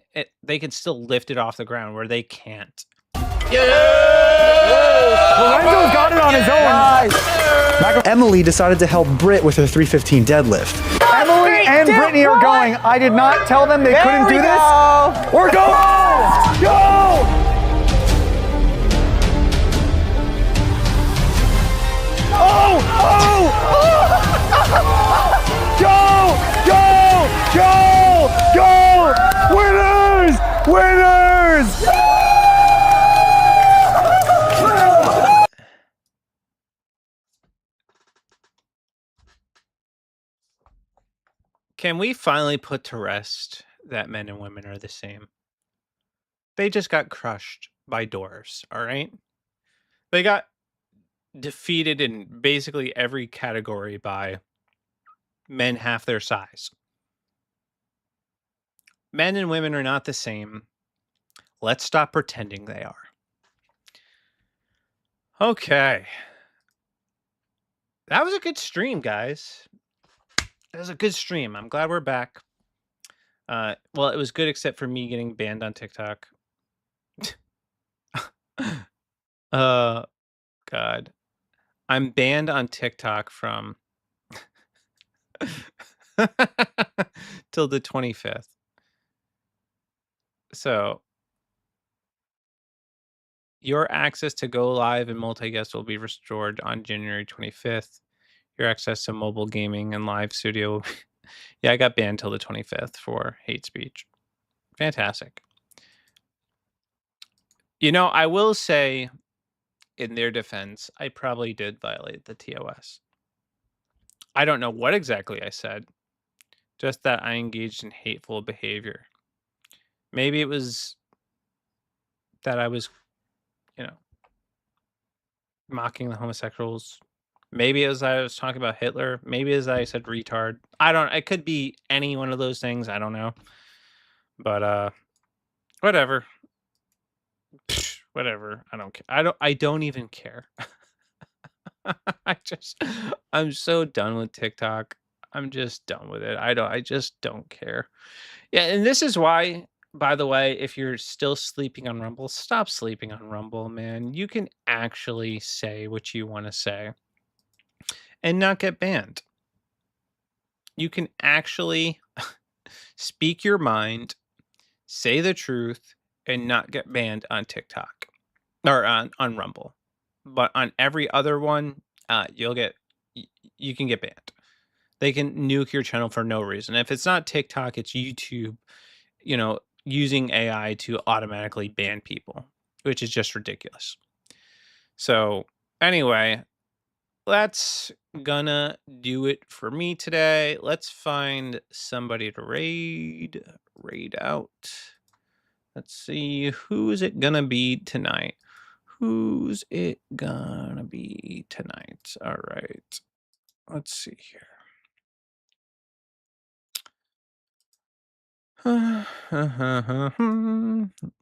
still lift it off the ground where they can't. Lorenzo's got it on his own. Nice. Emily decided to help Britt with her 315 deadlift. Emily and Brittany are going. I did not tell them they couldn't do this. We're going. Go. Oh! Go! Winners! Can we finally put to rest that men and women are the same? They just got crushed by dwarves, all right? They got defeated in basically every category by men half their size. Men and women are not the same. Let's stop pretending they are. Okay. That was a good stream, guys. That was a good stream. I'm glad we're back. Well, it was good except for me getting banned on TikTok. God. I'm banned on TikTok from till the 25th. So Your access to go live and multi-guest will be restored on January 25th. Your access to mobile gaming and live studio will be... Yeah, I got banned till the 25th for hate speech. Fantastic. You know, I will say, in their defense, I probably did violate the TOS. I don't know what exactly I said, just that I engaged in hateful behavior. Maybe it was that I was, you know, mocking the homosexuals. Maybe it was I was talking about Hitler. Maybe as I said retard. I don't. It could be any one of those things. I don't know. But whatever. Whatever. I don't care. I don't even care. I'm so done with TikTok. I'm just done with it. I just don't care. Yeah, and this is why, by the way, if you're still sleeping on Rumble, stop sleeping on Rumble, man. You can actually say what you want to say and not get banned. You can actually speak your mind, say the truth, and not get banned on TikTok or on Rumble. But on every other one, you can get banned. They can nuke your channel for no reason. If it's not TikTok, it's YouTube, you know, using AI to automatically ban people, which is just ridiculous. So anyway, that's gonna do it for me today. Let's find somebody to raid out. Let's see, who is it gonna be tonight? Who's it gonna be tonight? All right, let's see here.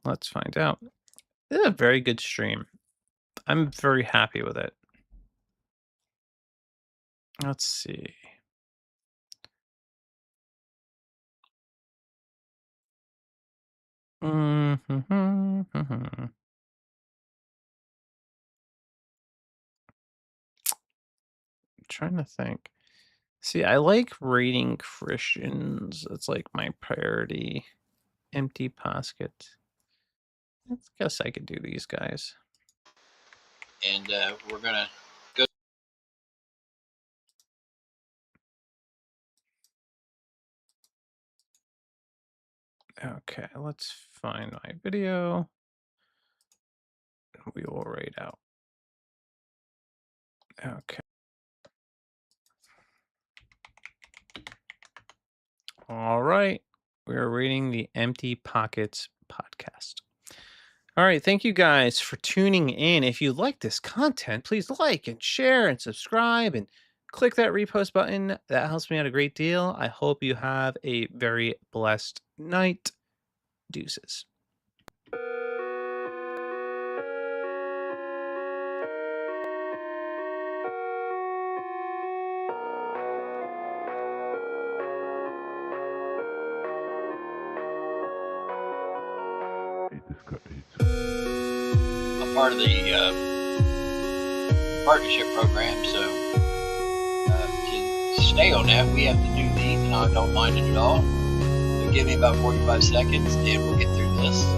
Let's find out. This is a very good stream. I'm very happy with it. Let's see. I'm trying to think. See, I like raiding Christians. It's like my priority. Empty basket. I guess I could do these guys. And we're gonna go. Okay, let's find my video. We will raid out. Okay. All right. We're reading the Empty Pockets podcast. All right. Thank you guys for tuning in. If you like this content, please like and share and subscribe and click that repost button. That helps me out a great deal. I hope you have a very blessed night. Deuces. I'm part of the partnership program, so to stay on that, we have to do these, and I don't mind it at all. So give me about 45 seconds, and we'll get through this.